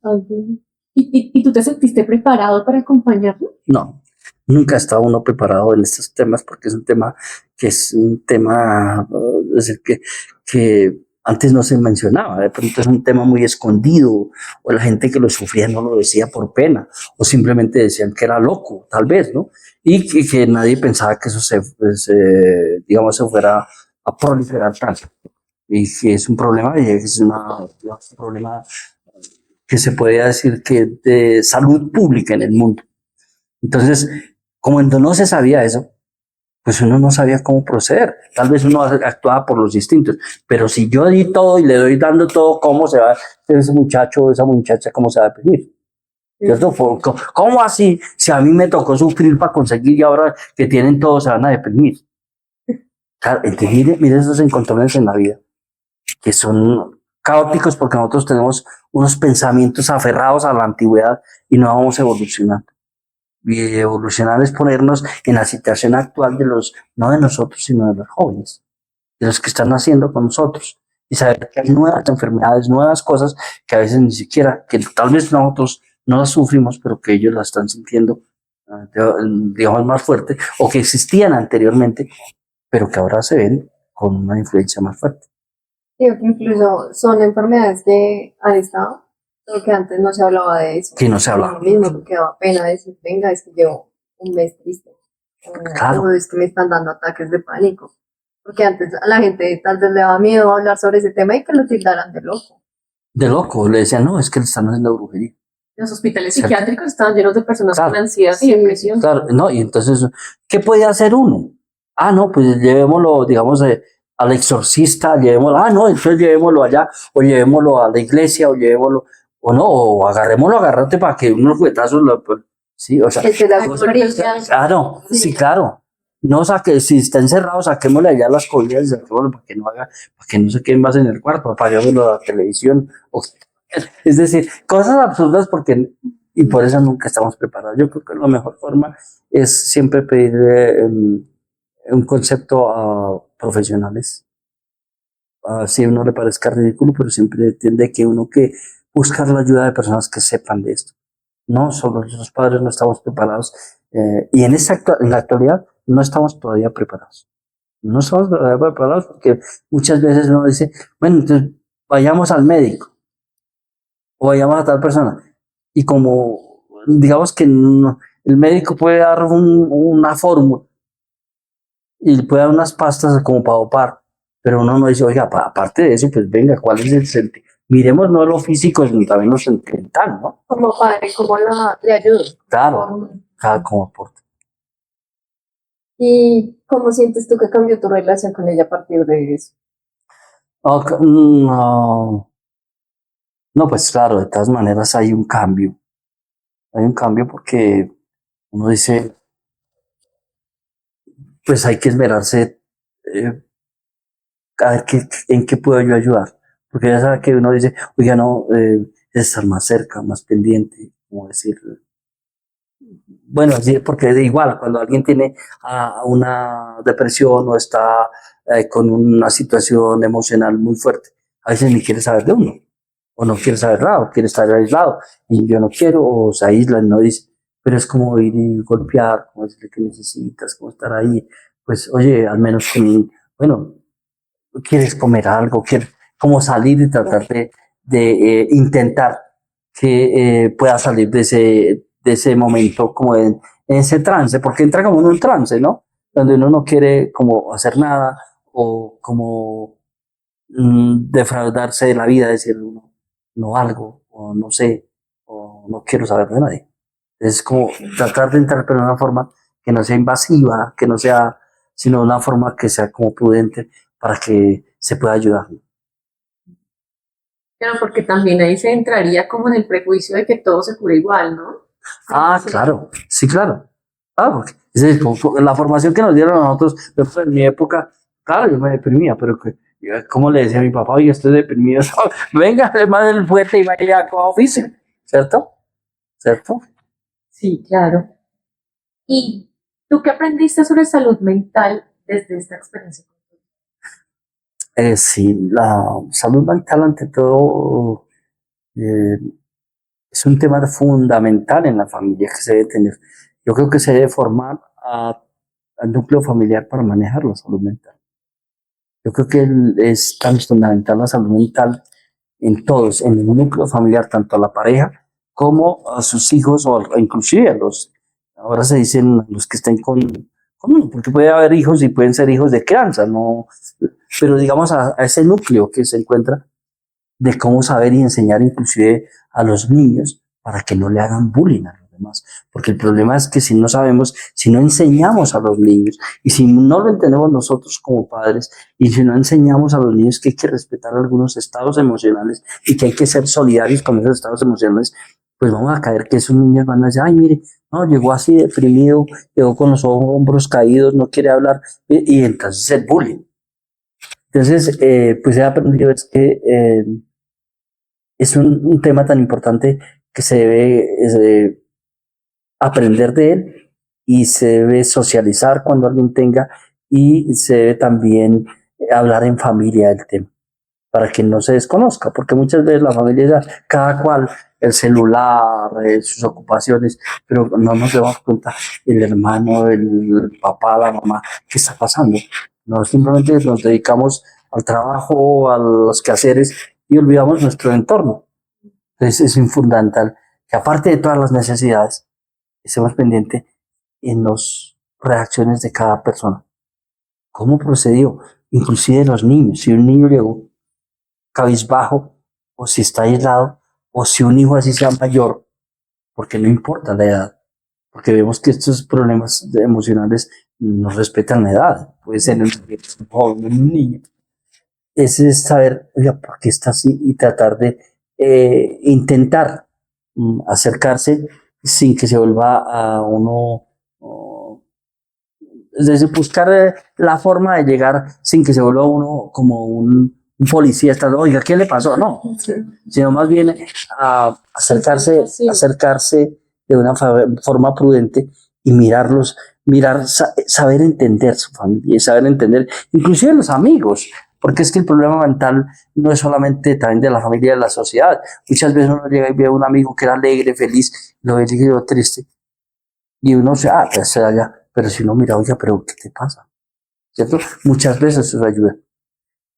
Okay. ¿Y tú te sentiste preparado para acompañarlo? No, nunca está uno preparado en estos temas porque es un tema que es un tema, es decir, que antes no se mencionaba, de pronto es un tema muy escondido, o la gente que lo sufría no lo decía por pena, o simplemente decían que era loco, tal vez, ¿no? Y que nadie pensaba que eso digamos, se fuera a proliferar tanto. Y que es un problema, y es digamos, un problema que se podría decir que de salud pública en el mundo. Entonces, como no se sabía eso, pues uno no sabía cómo proceder. Tal vez uno actuaba por los instintos, pero si yo di todo y le doy dando todo, ¿cómo se va a ese muchacho o esa muchacha, cómo se va a deprimir? ¿Cierto? ¿Cómo así? Si a mí me tocó sufrir para conseguir y ahora que tienen todo se van a deprimir. Claro, entonces, mire esos encontrones en la vida, que son caóticos porque nosotros tenemos unos pensamientos aferrados a la antigüedad y no vamos evolucionando. Y evolucionar es ponernos en la situación actual de no de nosotros, sino de los jóvenes, de los que están naciendo con nosotros. Y saber que hay nuevas enfermedades, nuevas cosas que a veces ni siquiera, que tal vez nosotros no las sufrimos, pero que ellos las están sintiendo, digamos, más fuerte, o que existían anteriormente, pero que ahora se ven con una influencia más fuerte. Digo que incluso son enfermedades que han estado, pero que antes no se hablaba de eso. Que no se Lo habla. mismo, porque daba pena decir, venga, es que llevo un mes triste. Claro. O es que me están dando ataques de pánico. Porque antes a la gente tal vez le daba miedo hablar sobre ese tema y que lo tildaran de loco. De loco, le decían, no, es que le están haciendo brujería. Los hospitales ¿Cierto? psiquiátricos estaban llenos de personas Claro. con ansiedad y Sí, depresión. Claro, no, y entonces, ¿qué puede hacer uno? Ah, no, pues llevémoslo, digamos, al exorcista, llevémoslo, no, entonces llevémoslo allá, o llevémoslo a la iglesia, o llevémoslo, o no, o agarrémoslo, agarrate para que unos juguetazos, sí, o sea, que la claro, Sí. sí, claro. No saque, si está encerrado, saquémosle allá las cobijas y saquémoslo para que no haga, para que no se quede más en el cuarto, apaguémoslo a la televisión. Es decir, cosas absurdas porque, y por eso nunca estamos preparados. Yo creo que la mejor forma es siempre pedir un concepto a profesionales. Así a uno le parezca ridículo, pero siempre entiende que uno que buscar la ayuda de personas que sepan de esto. No, solo los padres no estamos preparados. Y en la actualidad no estamos todavía preparados. No estamos todavía preparados porque muchas veces uno dice, bueno, entonces vayamos al médico o vayamos a tal persona. Y como, digamos que el médico puede dar una fórmula y puede dar unas pastas como para dopar, pero uno no dice, oiga, aparte de eso, pues venga, ¿cuál es el sentido? Miremos no lo físico, sino también lo sentimental, ¿no? como padre, como le ayudo. Claro, cada como aporta. ¿Y cómo sientes tú que cambió tu relación con ella a partir de eso? No, no, pues claro, de todas maneras hay un cambio porque uno dice, pues hay que esmerarse, eh, a ver en qué puedo yo ayudar, porque ya sabe que uno dice, oiga, no, estar más cerca, más pendiente, como decir, bueno, sí, porque de igual, cuando alguien tiene una depresión o está con una situación emocional muy fuerte, a veces ni quiere saber de uno, o no quiere saber nada, o quiere estar aislado, y yo no quiero, o se aísla y no dice, pero es como ir y golpear, como decirle que necesitas, como estar ahí, pues oye, al menos con, bueno, quieres comer algo, quieres como salir y tratar de intentar que pueda salir de ese momento como en ese trance, porque entra como en un trance, ¿no? Donde uno no quiere como hacer nada o como defraudarse de la vida, decir uno, no algo, o no sé, o no quiero saber de nadie. Es como tratar de entrar, pero de una forma que no sea invasiva, que no sea, sino de una forma que sea como prudente para que se pueda ayudar. Claro, porque también ahí se entraría como en el prejuicio de que todo se cura igual, ¿no? Ah, Sí. claro, sí, claro. Ah, porque la formación que nos dieron a nosotros, por ejemplo, en mi época, claro, yo me deprimía, pero ¿cómo le decía a mi papá? Oye, estoy deprimido. Venga, además del fuerte y vaya a oficio, ¿cierto? ¿Cierto? Sí, claro. ¿Y tú qué aprendiste sobre salud mental desde esta experiencia? Sí, la salud mental ante todo eh, es un tema fundamental en la familia que se debe tener. Yo creo que se debe formar al núcleo familiar para manejar la salud mental. Yo creo que es tan fundamental la salud mental en todos, en el núcleo familiar, tanto a la pareja como a sus hijos o inclusive a los, ahora se dicen los que estén con uno, porque puede haber hijos y pueden ser hijos de crianza, no, pero digamos a ese núcleo que se encuentra de cómo saber y enseñar inclusive a los niños para que no le hagan bullying a los demás. Porque el problema es que si no sabemos, si no enseñamos a los niños y si no lo entendemos nosotros como padres y si no enseñamos a los niños que hay que respetar algunos estados emocionales y que hay que ser solidarios con esos estados emocionales, pues vamos a caer que esos niños van a decir, ay, mire, no, llegó así deprimido, llegó con los hombros caídos, no quiere hablar y entonces el bullying. Entonces, pues he aprendido es que es un tema tan importante que se debe aprender de él y se debe socializar cuando alguien tenga y se debe también hablar en familia del tema para que no se desconozca, porque muchas veces la familia ya, cada cual, el celular, sus ocupaciones, pero no nos damos cuenta el hermano, el papá, la mamá, qué está pasando. No simplemente nos dedicamos al trabajo, a los quehaceres y olvidamos nuestro entorno. Entonces es fundamental que aparte de todas las necesidades, estemos pendientes en las reacciones de cada persona. ¿Cómo procedió? Inclusive los niños. Si un niño llegó cabizbajo, o si está aislado, o si un hijo así sea mayor, porque no importa la edad, porque vemos que estos problemas emocionales no respetan la edad. Puede ser un joven, un niño. Ese es saber, oiga, ¿por qué está así? Y tratar de intentar acercarse sin que se vuelva a uno, es decir, buscar la forma de llegar sin que se vuelva uno como un policía, estando, oiga, ¿qué le pasó? No, sino más bien a acercarse de una forma prudente y mirarlos, saber entender su familia y saber entender inclusive los amigos, porque es que el problema mental no es solamente también de la familia, de la sociedad. Muchas veces uno llega y ve a un amigo que era alegre, feliz, lo ve y yo triste, y uno se, pues se allá, pero si uno mira, oiga, pero ¿qué te pasa? ¿Cierto? Muchas veces eso ayuda.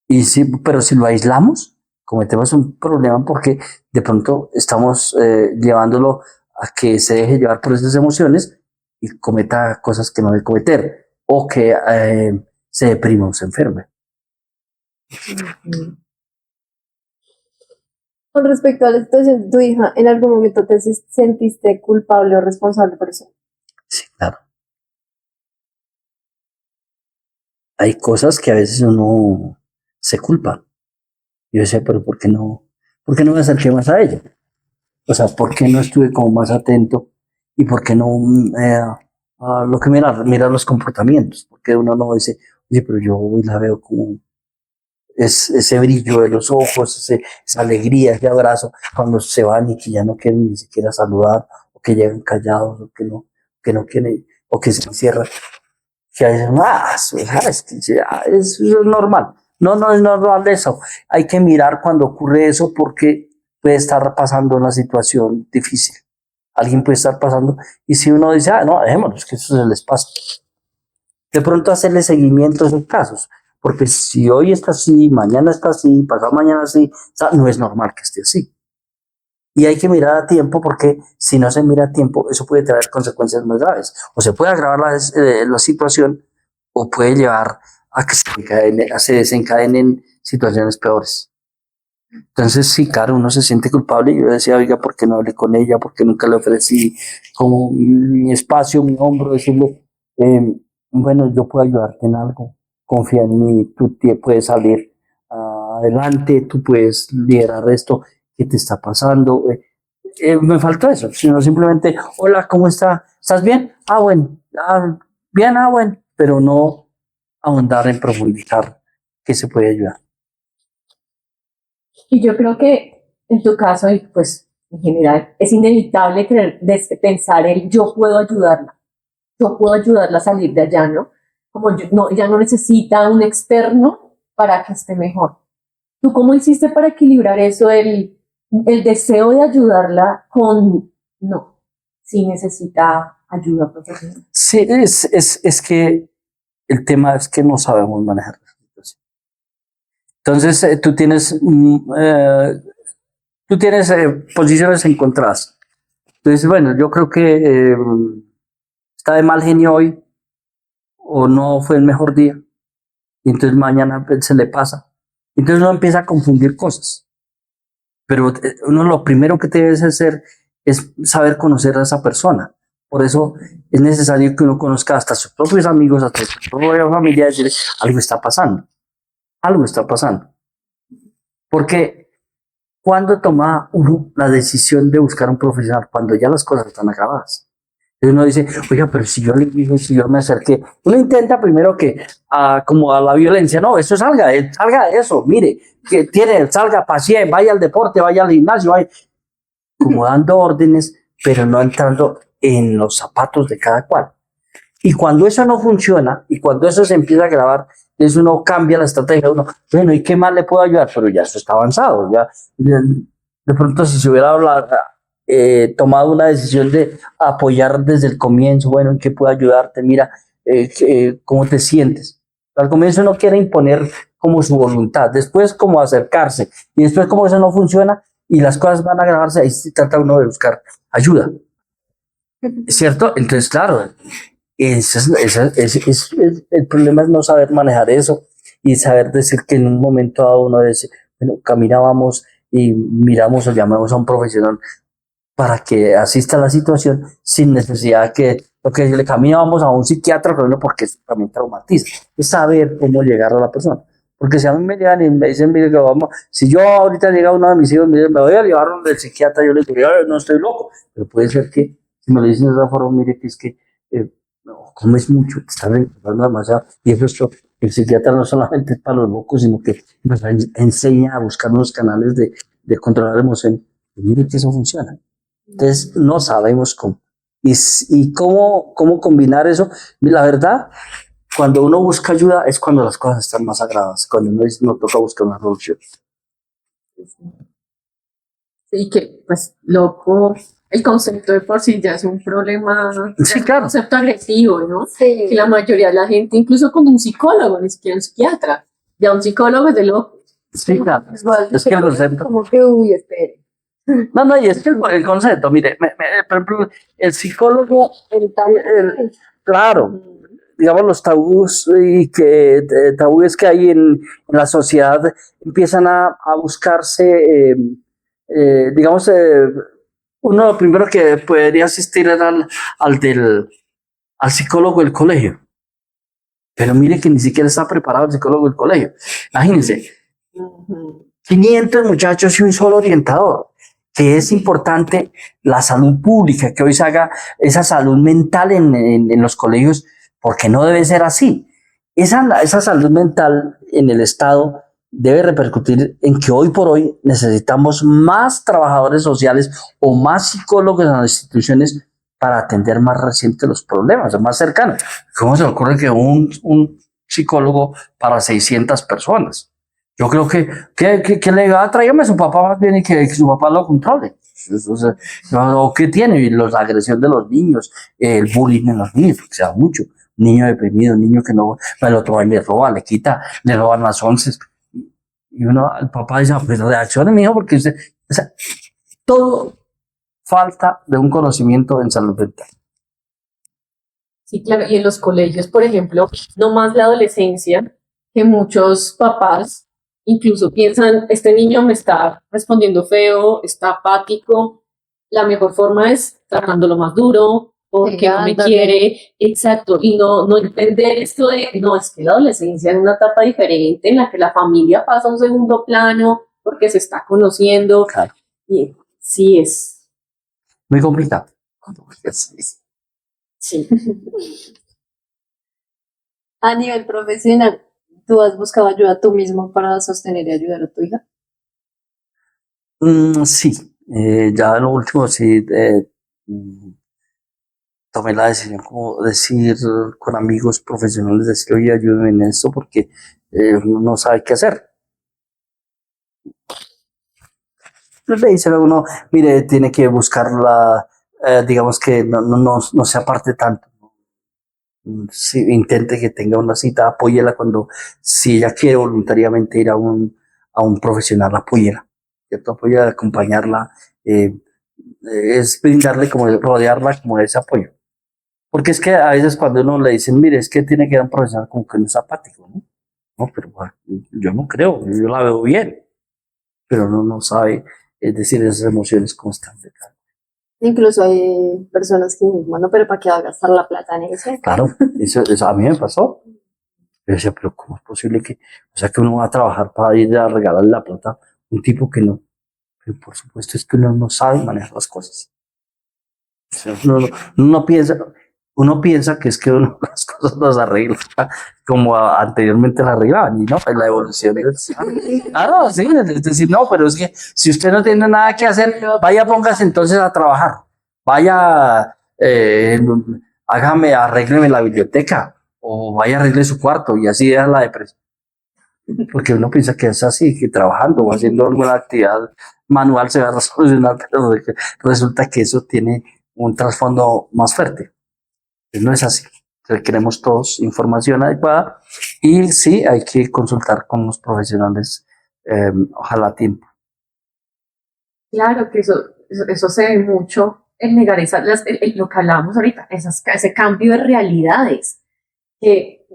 Y sí, pero si lo aislamos, cometemos un problema porque de pronto estamos llevándolo a que se deje llevar por esas emociones y cometa cosas que no debe cometer o que se deprima o se enferme. Con respecto a la situación de tu hija, ¿en algún momento te sentiste culpable o responsable por eso? Sí, claro. Hay cosas que a veces uno se culpa. Y yo decía, pero ¿por qué no me acerqué más a ella? O sea, ¿por qué no estuve como más atento? ¿Y por qué no a lo que mira los comportamientos? Porque uno no dice, oye, pero yo hoy la veo como ese brillo de los ojos, esa alegría, ese abrazo, cuando se van y que ya no quieren ni siquiera saludar, o que llegan callados, o que no quieren, o que se encierran, que dicen, es que es normal. No, no es normal eso. Hay que mirar cuando ocurre eso porque puede estar pasando una situación difícil. Alguien puede estar pasando, y si uno dice, no, dejémonos, que eso se les pasa. De pronto hacerle seguimiento a esos casos, porque si hoy está así, mañana está así, pasado mañana así, o sea, no es normal que esté así. Y hay que mirar a tiempo porque si no se mira a tiempo, eso puede traer consecuencias más graves. O se puede agravar la situación o puede llevar a que se desencadenen situaciones peores. Entonces, sí, claro, uno se siente culpable. Y yo decía, oiga, ¿por qué no hablé con ella? ¿Por qué nunca le ofrecí como mi espacio, mi hombro? Decirle, bueno, yo puedo ayudarte en algo. Confía en mí, tú puedes salir adelante, tú puedes liderar esto. ¿Qué te está pasando? Me faltó eso, sino simplemente, hola, ¿cómo está? ¿Estás bien? Bueno, bien, bueno, pero no ahondar en profundizar qué se puede ayudar. Y yo creo que en tu caso, y pues en general, es inevitable pensar el yo puedo ayudarla a salir de allá, ¿no? Como ella no necesita un externo para que esté mejor. ¿Tú cómo hiciste para equilibrar eso, el deseo de ayudarla con no, sí necesita ayuda profesional? Sí, es que el tema es que no sabemos manejar la situación. Entonces, tú tienes posiciones encontradas. Entonces, bueno, yo creo que está de mal genio hoy o no fue el mejor día. Y entonces mañana se le pasa. Entonces uno empieza a confundir cosas. Pero uno lo primero que debe hacer es saber conocer a esa persona. Por eso es necesario que uno conozca hasta sus propios amigos, hasta su propia familia, y decir, algo está pasando. Algo está pasando. Porque cuando toma uno la decisión de buscar un profesional, cuando ya las cosas están acabadas. Y uno dice, oiga, pero si yo le dije, si yo me acerqué, uno intenta primero que, como a la violencia, no, eso salga de eso, mire, que salga, pasee, vaya al deporte, vaya al gimnasio, vaya, como dando órdenes, pero no entrando en los zapatos de cada cual. Y cuando eso no funciona, y cuando eso se empieza a grabar, entonces uno cambia la estrategia, bueno, ¿y qué más le puedo ayudar? Pero ya eso está avanzado, ya de pronto si se hubiera tomado una decisión de apoyar desde el comienzo, bueno, ¿en qué puedo ayudarte? Mira, ¿cómo te sientes? Al comienzo uno quiere imponer como su voluntad, después como acercarse, y después como eso no funciona y las cosas van a agravarse, ahí se trata uno de buscar ayuda, ¿cierto? Entonces, claro, el problema es no saber manejar eso y saber decir que en un momento dado uno dice, bueno, caminábamos y miramos o llamamos a un profesional para que asista a la situación sin necesidad que lo que le caminábamos a un psiquiatra, pero no porque eso también traumatiza, es saber cómo llegar a la persona. Porque si a mí me llegan y me dicen, mire, que vamos, si yo ahorita llega uno de mis hijos, me voy a llevar donde el psiquiatra, yo le digo, no estoy loco, pero puede ser que, si me lo dicen de esa forma, mire que es que no, comes mucho, te están engordando demasiado. Y eso, el psiquiatra no solamente es para los locos, sino que nos enseña a buscar unos canales de controlar emociones. Y mire que eso funciona. Entonces, no sabemos cómo. Y cómo combinar eso. La verdad, cuando uno busca ayuda es cuando las cosas están más agradables, cuando no toca buscar una solución. Sí, que pues loco, el concepto de por sí ya es un problema, Sí, claro. un concepto agresivo, ¿no? Sí. Que la mayoría de la gente, incluso con un psicólogo, ni siquiera un psiquiatra, ya un psicólogo es de loco. Sí, claro. Es que el concepto. Como que, espere. No, y es que el concepto, mire, por ejemplo, el psicólogo, claro, digamos los tabús tabúes que hay en la sociedad empiezan a buscarse, digamos, uno lo primero que podría asistir era al psicólogo del colegio, pero mire que ni siquiera está preparado el psicólogo del colegio, imagínense. 500 muchachos y un solo orientador, que es importante la salud pública, que hoy se haga esa salud mental en los colegios, porque no debe ser así. Esa salud mental en el Estado debe repercutir en que hoy por hoy necesitamos más trabajadores sociales o más psicólogos en las instituciones para atender más reciente los problemas, o más cercanos. ¿Cómo se le ocurre que un psicólogo para 600 personas? Yo creo que le diga, tráigame a su papá más bien y que su papá lo controle. O sea, o qué tiene, y la agresión de los niños, el bullying en los niños, porque se da mucho. Niño deprimido, niño que no, el otro le roba, le quita, le roban las once. Y uno, el papá dice, pues reaccione, mijo, porque usted, o sea, todo falta de un conocimiento en salud mental. Sí, claro, y en los colegios, por ejemplo, no más la adolescencia, que muchos papás incluso piensan, este niño me está respondiendo feo, está apático, la mejor forma es tratándolo más duro, porque no me Pegándole. quiere, exacto, y no entender esto de, no, es que la adolescencia es una etapa diferente en la que la familia pasa a un segundo plano porque se está conociendo, Claro, y sí es, muy complicado. sí. A nivel profesional, ¿tú has buscado ayuda tú mismo para sostener y ayudar a tu hija? Sí, ya en lo último sí mm, tomé la decisión como decir con amigos profesionales, decir, oye, ayúdenme en esto porque uno no sabe qué hacer. Pues le dicen a uno, mire, tiene que buscarla, digamos que no se aparte tanto. Sí, intente que tenga una cita, apóyela cuando, si ella quiere voluntariamente ir a un profesional, apóyela, ¿cierto? Apóyela, acompañarla, eh, es brindarle como, rodearla como de ese apoyo. Porque es que a veces cuando uno le dicen, mire, es que tiene que ir a un profesional como que no es apático, ¿no? No, pero yo no creo, yo la veo bien, pero uno no sabe, es decir, esas emociones constantes. Incluso hay personas que dicen, bueno, pero ¿para qué va a gastar la plata en eso? Claro, eso a mí me pasó. Yo decía, pero ¿cómo es posible que, o sea, que uno va a trabajar para ir a regalarle la plata a un tipo que no? Pero por supuesto es que uno no sabe manejar las cosas. O sea, uno piensa que es que uno las cosas las arregla como anteriormente las arreglaban, y no, es la evolución del... Ah, no, sí, es decir, no, pero es que si usted no tiene nada que hacer, vaya, póngase entonces a trabajar. Vaya, arrégleme la biblioteca, o vaya, arregle su cuarto, y así es la depresión. Porque uno piensa que es así, que trabajando o haciendo alguna actividad manual se va a solucionar, pero resulta que eso tiene un trasfondo más fuerte. No es así. Requeremos todos información adecuada y sí, hay que consultar con los profesionales, ojalá a tiempo. Claro que eso se ve mucho en negar lo que hablábamos ahorita, ese cambio de realidades. Que,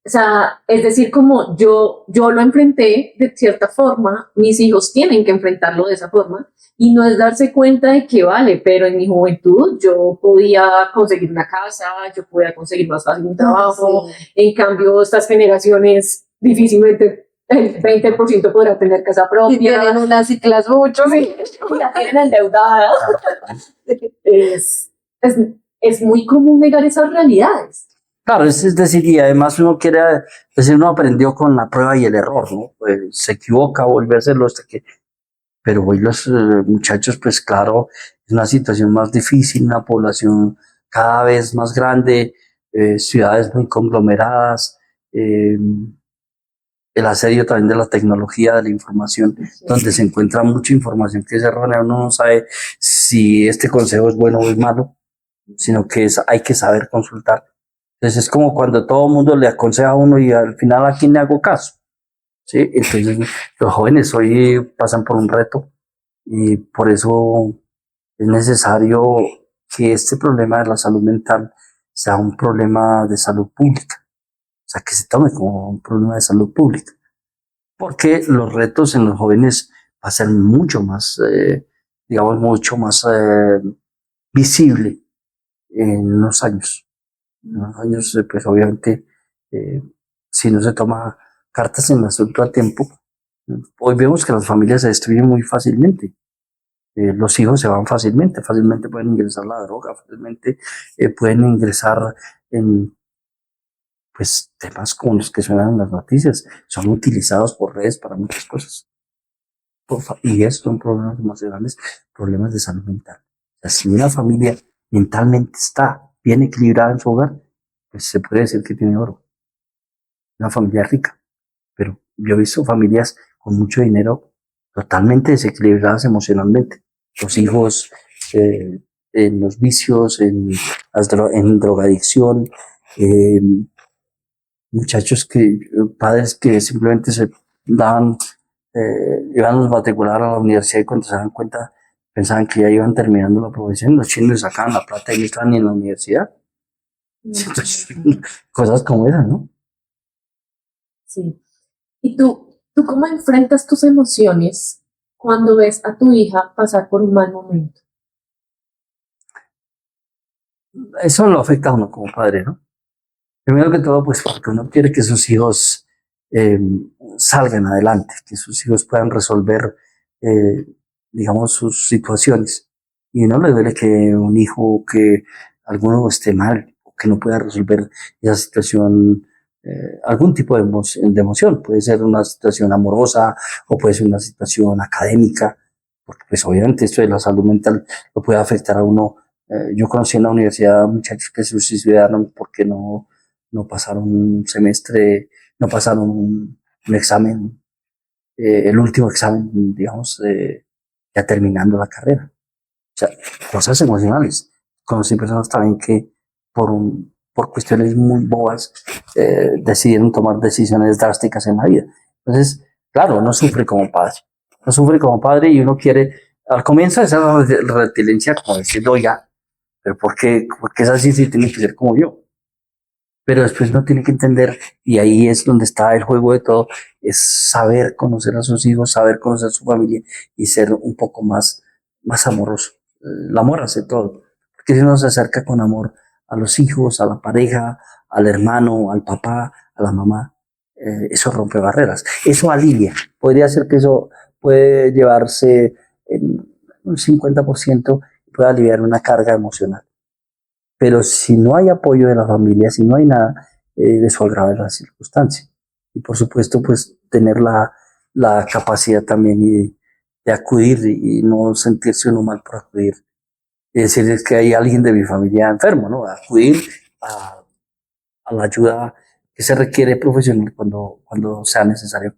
o sea, es decir, como yo lo enfrenté de cierta forma, mis hijos tienen que enfrentarlo de esa forma, y no es darse cuenta de que vale, pero en mi juventud yo podía conseguir una casa, yo podía conseguir más fácil un trabajo, Sí. en cambio estas generaciones difícilmente el 20% podrá tener casa propia. Y tienen unas ciclas mucho, Sí, la tienen endeudada. Es, es, es muy común negar esas realidades. Claro, es decir, y además uno quiere, es decir, uno aprendió con la prueba y el error, ¿no? Pues se equivoca, vuelve a hacerlo hasta que, pero hoy los muchachos, pues claro, es una situación más difícil, una población cada vez más grande, ciudades muy conglomeradas, el asedio también de la tecnología, de la información, donde se encuentra mucha información que es errónea, uno no sabe si este consejo es bueno o es malo, sino que hay que saber consultar. Entonces es como cuando todo el mundo le aconseja a uno y al final a quién le hago caso. ¿Sí? Entonces los jóvenes hoy pasan por un reto y por eso es necesario que este problema de la salud mental sea un problema de salud pública. O sea, que se tome como un problema de salud pública. Porque los retos en los jóvenes va a ser mucho más, digamos, mucho más visible en unos años. En unos años, pues obviamente, eh, si no se toma cartas en el asunto a tiempo, Hoy vemos que las familias se destruyen muy fácilmente. Los hijos se van fácilmente, fácilmente pueden ingresar la droga, fácilmente pueden ingresar en pues temas como los que suenan en las noticias, son utilizados por redes para muchas cosas. Y esos son problemas emocionales, problemas de salud mental. O sea, si una familia mentalmente está bien equilibrada en su hogar, pues se puede decir que tiene oro. Una familia rica. Pero yo he visto familias con mucho dinero totalmente desequilibradas emocionalmente. Los hijos en los vicios, en drogadicción, eh, muchachos padres que simplemente se daban, iban a los matricular a la universidad y cuando se dan cuenta pensaban que ya iban terminando la profesión, los chinos les sacaban la plata y no estaban ni en la universidad. Entonces, cosas como esas, ¿no? Sí. ¿Y tú cómo enfrentas tus emociones cuando ves a tu hija pasar por un mal momento? Eso lo afecta a uno como padre, ¿no? Primero que todo, pues porque uno quiere que sus hijos eh, salgan adelante, que sus hijos puedan resolver, eh, digamos, sus situaciones. Y no le duele que un hijo, que alguno esté mal, o que no pueda resolver esa situación, algún tipo de emoción. Puede ser una situación amorosa o puede ser una situación académica, porque pues obviamente esto de la salud mental lo puede afectar a uno. Yo conocí en la universidad muchachos que se suicidaron porque no pasaron un semestre, no pasaron un examen, el último examen, digamos, ya terminando la carrera. O sea, cosas emocionales. Conocí personas también que por cuestiones muy bobas decidieron tomar decisiones drásticas en la vida. Entonces, claro, uno sufre como padre. Uno sufre como padre y uno quiere, al comienzo esa resiliencia como decir, oiga, pero por qué es así si tiene que ser como yo? Pero después uno tiene que entender, y ahí es donde está el juego de todo, es saber conocer a sus hijos, saber conocer a su familia y ser un poco más amoroso. El amor hace todo, porque si uno se acerca con amor a los hijos, a la pareja, al hermano, al papá, a la mamá, eso rompe barreras, eso alivia. Podría ser que eso puede llevarse en un 50%, puede aliviar una carga emocional. Pero si no hay apoyo de la familia, si no hay nada, eso agrava la circunstancia. Y por supuesto, pues tener la capacidad también de acudir y no sentirse uno mal por acudir. Es decir, es que hay alguien de mi familia enfermo, ¿no? Acudir a, a la ayuda que se requiere profesional cuando sea necesario.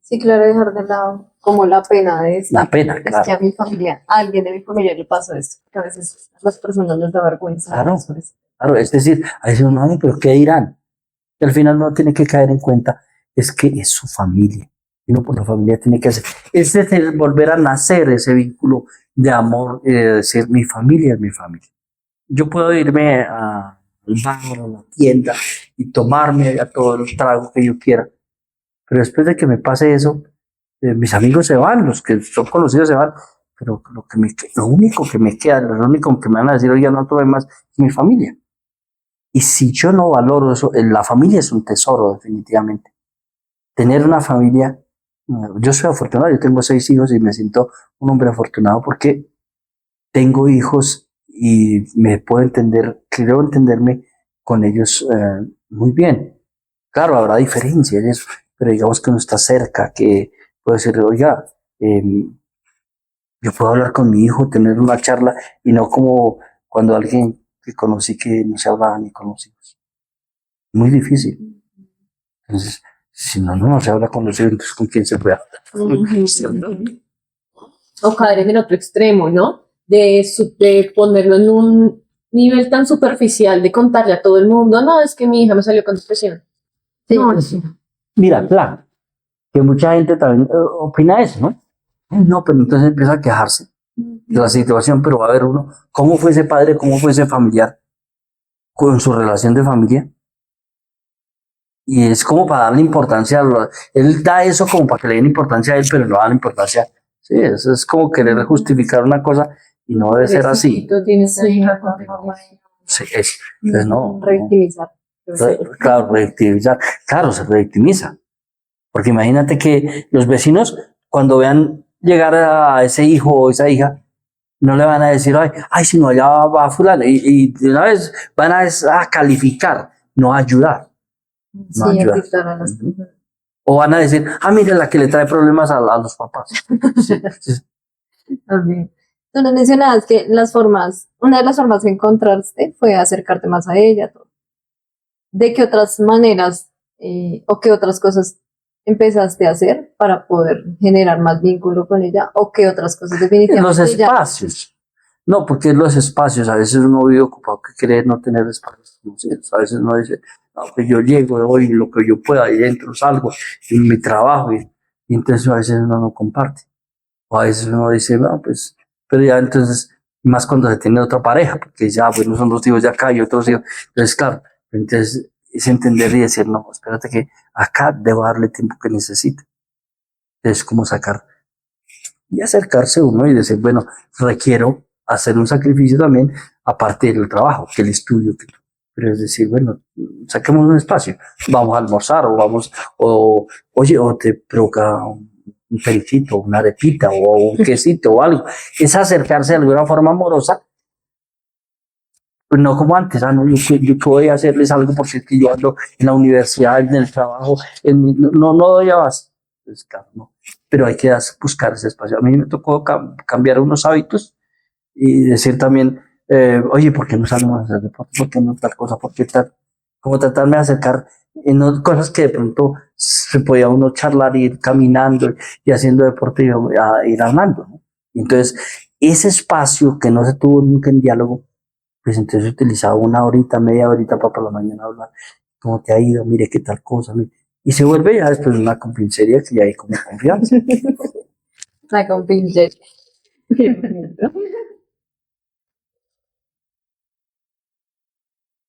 Sí, claro, dejar de lado como la pena de decir, La pena, es que claro. a mi familia, a alguien de mi familia le pasó esto, que a veces a las personas les da vergüenza. Claro, Sobre eso. claro. Es decir, a veces uno, "Ay, pero ¿qué dirán?" Y al final uno tiene que caer en cuenta, es que es su familia. Y uno por la familia tiene que hacer. Es decir, volver a nacer ese vínculo de amor y de decir, mi familia es mi familia. Yo puedo irme al bar, a la tienda y tomarme a todo el trago que yo quiera. Pero después de que me pase eso, mis amigos se van, los que son conocidos se van. Pero lo único que me queda, lo único que me van a decir, oye, no tome más, es mi familia. Y si yo no valoro eso, la familia es un tesoro, definitivamente. Tener una familia, yo soy afortunado, yo tengo 6 hijos y me siento un hombre afortunado porque tengo hijos y me puedo entender, creo entenderme con ellos muy bien. Claro, habrá diferencias, eso, pero digamos que uno está cerca, que puede decir, oiga, yo puedo hablar con mi hijo, tener una charla y no como cuando alguien que conocí que no se hablaba ni con los hijos. Muy difícil. Entonces, si no se habla con los hijos, entonces ¿con quién se puede hablar? ¿Cierto? O caer en el otro extremo, ¿no? De ponerlo en un nivel tan superficial, de contarle a todo el mundo, no, es que mi hija me salió con depresión. Sí, No, Mira, claro, que mucha gente también opina eso, ¿no? No, pero entonces empieza a quejarse de la situación, pero va a ver uno, ¿cómo fue ese padre, cómo fue ese familiar con su relación de familia? Y es como para darle importancia, él da eso como para que le den importancia a él, pero no da la importancia. Sí, eso es como querer justificar una cosa y no debe ser así. Tú tienes una Sí. hija con trauma Sí, entonces no, revictimizar. Claro, revictimizar. Claro, se revictimiza. Porque imagínate que los vecinos, cuando vean llegar a ese hijo o esa hija, no le van a decir, ay, si no, allá va fulano. Y de una vez van a calificar, no a ayudar. No Sí, ayudar. afectar a las Ujú. personas. O van a decir, mire, la que le trae problemas a los papás. Sí, sí. También. Tú nos mencionabas que una de las formas que encontraste fue acercarte más a ella. ¿De qué otras maneras o qué otras cosas empezaste a hacer para poder generar más vínculo con ella? ¿O qué otras cosas Los definitivamente ya? espacios. No, porque los espacios, a veces uno vive ocupado que cree no tener espacios. ¿No? Sí, a veces uno dice, no, pues yo llego hoy lo que yo pueda y entro, salgo, en mi trabajo, y entonces a veces uno no comparte. O a veces uno dice, no, pues, pero ya entonces, más cuando se tiene otra pareja, porque dice, bueno, son dos hijos de acá y otros hijos. Entonces, claro, entonces es entender y decir, no, espérate que acá debo darle tiempo que necesite. Es como sacar y acercarse uno y decir, bueno, requiero hacer un sacrificio también, aparte del trabajo, que el estudio, pero es decir, bueno, saquemos un espacio, vamos a almorzar o vamos, oye, o te provoca un periquito, una arepita o un quesito o algo. Es acercarse de alguna forma amorosa, pues no como antes, no, yo que voy a hacerles algo porque es que yo ando en la universidad, en el trabajo, no doy a más. Pues, claro, no. Pero hay que buscar ese espacio. A mí me tocó cambiar unos hábitos y decir también, oye, ¿por qué no salimos a hacer deporte? ¿Por qué no tal cosa? ¿Por qué tal? Como tratarme de acercar en cosas que de pronto se podía uno charlar, ir caminando y haciendo deporte y ir hablando, ¿no? Y entonces, ese espacio que no se tuvo nunca en diálogo, pues entonces utilizaba una horita, media horita para por la mañana hablar, ¿cómo te ha ido? Mire qué tal cosa. Mire. Y se vuelve ya después una compinchería que ya hay como confianza. La compinche.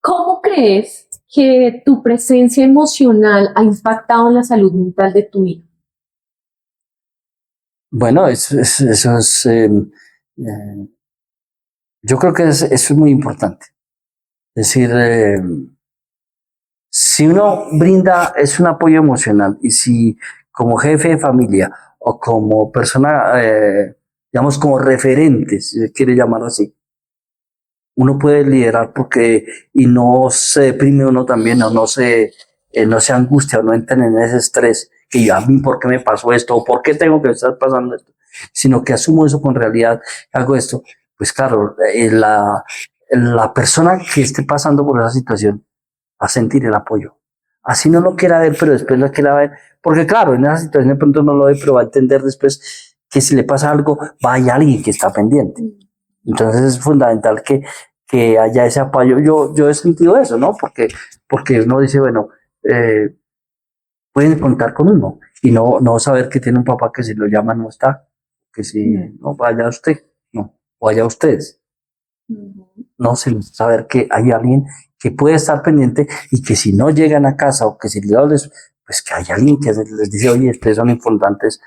¿Cómo crees que tu presencia emocional ha impactado en la salud mental de tu hija? Bueno, eso es, yo creo que eso es muy importante. Es decir, si uno brinda, es un apoyo emocional y si como jefe de familia o como persona, digamos como referente, si se quiere llamar así, uno puede liderar porque y no se deprime uno también o no se angustia o no entra en ese estrés que a mí por qué me pasó esto o por qué tengo que estar pasando esto, sino que asumo eso con realidad, hago esto, pues claro, la persona que esté pasando por esa situación va a sentir el apoyo. Así no lo quiera ver, pero después lo quiera ver, porque claro, en esa situación de pronto no lo ve, pero va a entender después que si le pasa algo, va a haber alguien que está pendiente. Entonces es fundamental que haya ese apoyo. Yo he sentido eso, ¿no? Porque uno dice, bueno, eh, pueden contar con uno y no saber que tiene un papá que si lo llama no está, que si no vaya usted, no, vaya ustedes. No saber que hay alguien que puede estar pendiente y que si no llegan a casa o que si les pues que hay alguien que les dice, oye, ustedes son importantes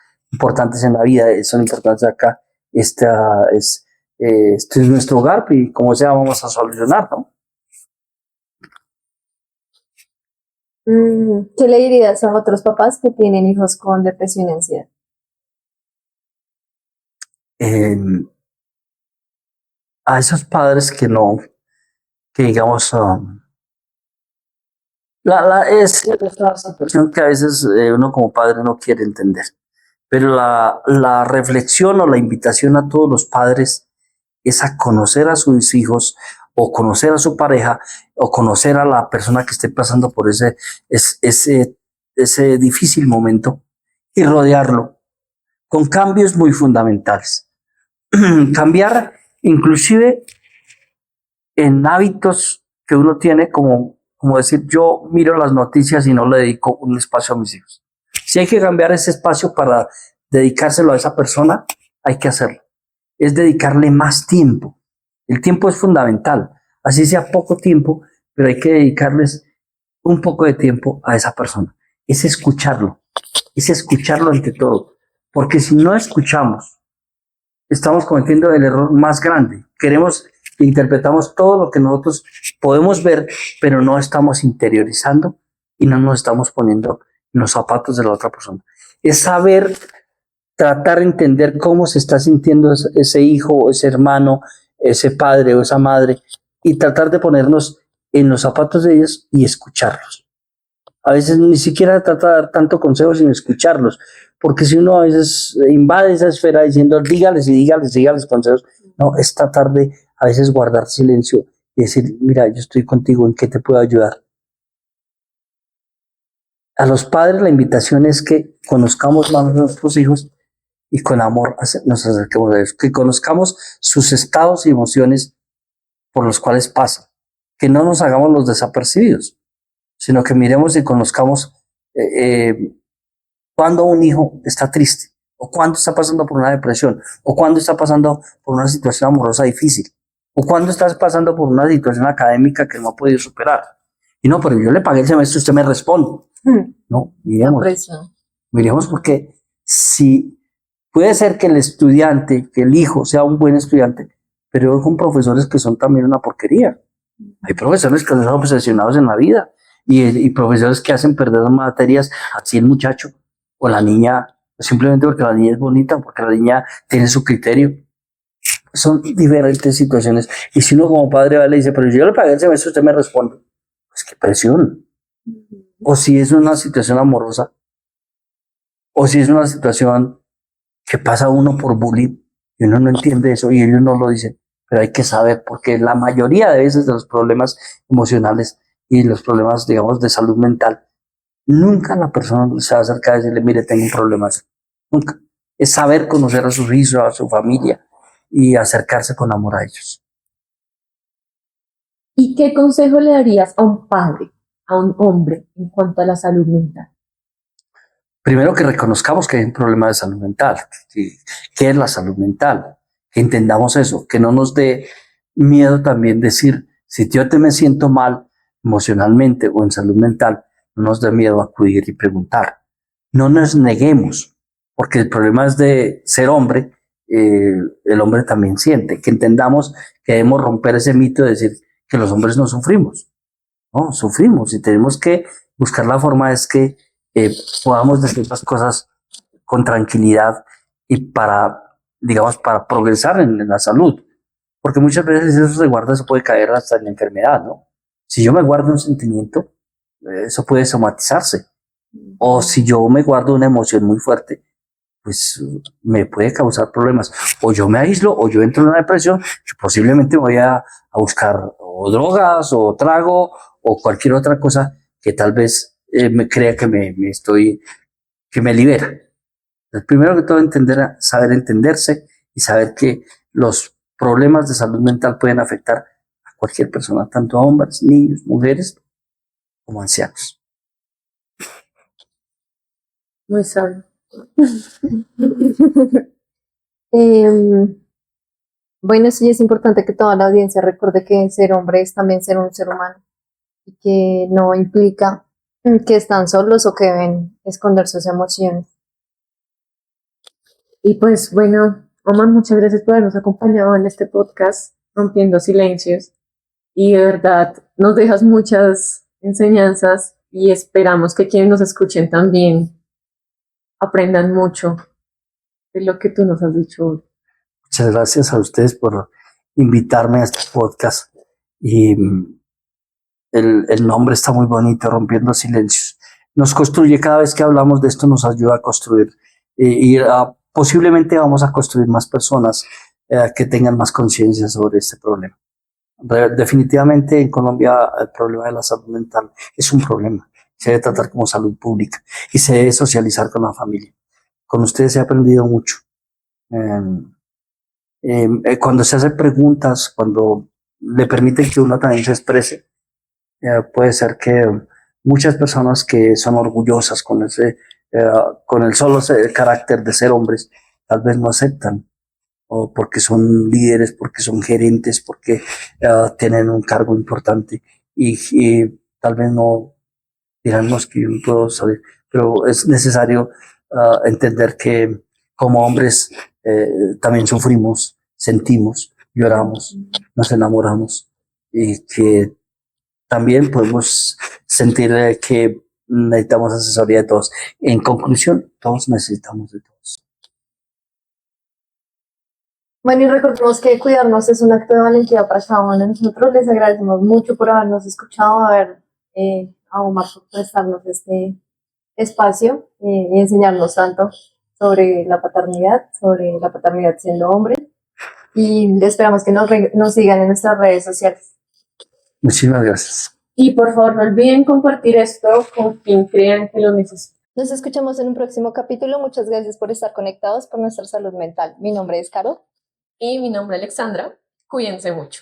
en la vida, son importantes acá, este es nuestro hogar y como sea vamos a solucionar, ¿no? ¿Qué le dirías a otros papás que tienen hijos con depresión y ansiedad? Eh, a esos padres que no, que digamos, es la situación que a veces uno como padre no quiere entender. Pero la reflexión o la invitación a todos los padres es a conocer a sus hijos o conocer a su pareja o conocer a la persona que esté pasando por ese difícil momento y rodearlo con cambios muy fundamentales. Cambiar inclusive en hábitos que uno tiene como decir, yo miro las noticias y no le dedico un espacio a mis hijos. Si hay que cambiar ese espacio para dedicárselo a esa persona, hay que hacerlo. Es dedicarle más tiempo. El tiempo es fundamental. Así sea poco tiempo, pero hay que dedicarles un poco de tiempo a esa persona. Es escucharlo ante todo. Porque si no escuchamos, estamos cometiendo el error más grande. Queremos Interpretamos todo lo que nosotros podemos ver, pero no estamos interiorizando y no nos estamos poniendo en los zapatos de la otra persona. Es saber tratar de entender cómo se está sintiendo ese hijo, o ese hermano, ese padre o esa madre, y tratar de ponernos en los zapatos de ellos y escucharlos. A veces ni siquiera trata de dar tanto consejo sino escucharlos, porque si uno a veces invade esa esfera diciendo dígales y dígales consejos, no, es tratar de a veces guardar silencio y decir, mira, yo estoy contigo, ¿en qué te puedo ayudar? A los padres la invitación es que conozcamos más a nuestros hijos y con amor nos acerquemos a ellos, que conozcamos sus estados y emociones por los cuales pasan, que no nos hagamos los desapercibidos, sino que miremos y conozcamos cuando un hijo está triste, o cuando está pasando por una depresión, o cuando está pasando por una situación amorosa difícil, o cuando estás pasando por una situación académica que no ha podido superar. Y no, pero yo le pagué el semestre, usted me responde. No, miremos porque si puede ser que el estudiante, que el hijo sea un buen estudiante, pero con profesores que son también una porquería. Hay profesores que son obsesionados en la vida y profesores que hacen perder materias así el muchacho o la niña, simplemente porque la niña es bonita, porque la niña tiene su criterio. Son diferentes situaciones. Y si uno como padre va y le dice, pero yo le pagué el semestre, usted me responde, pues qué presión. O si es una situación amorosa, o si es una situación que pasa uno por bullying y uno no entiende eso y ellos no lo dicen, pero hay que saber, porque la mayoría de veces de los problemas emocionales y los problemas, digamos, de salud mental, nunca la persona se va a acercar a decirle, mire, tengo un problema así. Nunca. Es saber conocer a sus hijos, a su familia y acercarse con amor a ellos. ¿Y qué consejo le darías a un padre, a un hombre, en cuanto a la salud mental? Primero que reconozcamos que hay un problema de salud mental. ¿Sí? ¿Qué es la salud mental? Que entendamos eso, que no nos dé miedo también decir, si yo te me siento mal emocionalmente o en salud mental, no nos dé miedo acudir y preguntar. No nos neguemos, porque el problema es de ser hombre, el hombre también siente, que entendamos que debemos romper ese mito de decir que los hombres no sufrimos. No, sufrimos y tenemos que buscar la forma es que podamos decir las cosas con tranquilidad y digamos, para progresar en la salud. Porque muchas veces eso se guarda, eso puede caer hasta en la enfermedad, ¿no? Si yo me guardo un sentimiento, eso puede somatizarse. O si yo me guardo una emoción muy fuerte, pues me puede causar problemas. O yo me aíslo, o yo entro en una depresión, yo posiblemente voy a buscar o drogas, o trago, o cualquier otra cosa que tal vez me crea que que me libera. Entonces, primero que todo, saber entenderse y saber que los problemas de salud mental pueden afectar a cualquier persona, tanto a hombres, niños, mujeres, como ancianos. Muy sabio. Bueno, sí es importante que toda la audiencia recuerde que ser hombre es también ser un ser humano y que no implica que están solos o que deben esconder sus emociones. Y pues bueno, Omar, muchas gracias por habernos acompañado en este podcast, Rompiendo Silencios. Y de verdad, nos dejas muchas enseñanzas y esperamos que quienes nos escuchen también aprendan mucho de lo que tú nos has dicho hoy. Muchas gracias a ustedes por invitarme a este podcast. Y el nombre está muy bonito, Rompiendo Silencios. Nos construye, cada vez que hablamos de esto, nos ayuda a construir. Posiblemente vamos a construir más personas que tengan más conciencia sobre este problema. Definitivamente en Colombia el problema de la salud mental es un problema. Se debe tratar como salud pública y se debe socializar con la familia. Con ustedes he aprendido mucho. Cuando se hacen preguntas, cuando le permiten que uno también se exprese, puede ser que muchas personas que son orgullosas con el solo carácter de ser hombres, tal vez no aceptan, o porque son líderes, porque son gerentes, porque tienen un cargo importante y tal vez no dirán, no, es que yo no puedo saber, pero es necesario entender que como hombres también sufrimos, sentimos, lloramos, nos enamoramos y que también podemos sentir que necesitamos asesoría de todos. En conclusión, todos necesitamos de todos. Bueno, y recordemos que cuidarnos es un acto de valentía para cada uno de nosotros. Les agradecemos mucho por habernos escuchado, a Omar por prestarnos este espacio y enseñarnos tanto sobre la paternidad siendo hombre. Y esperamos que nos sigan en nuestras redes sociales. Muchísimas gracias. Y por favor, no olviden compartir esto con quien crean que lo necesita. Nos escuchamos en un próximo capítulo. Muchas gracias por estar conectados por nuestra salud mental. Mi nombre es Caro. Y mi nombre es Alexandra. Cuídense mucho.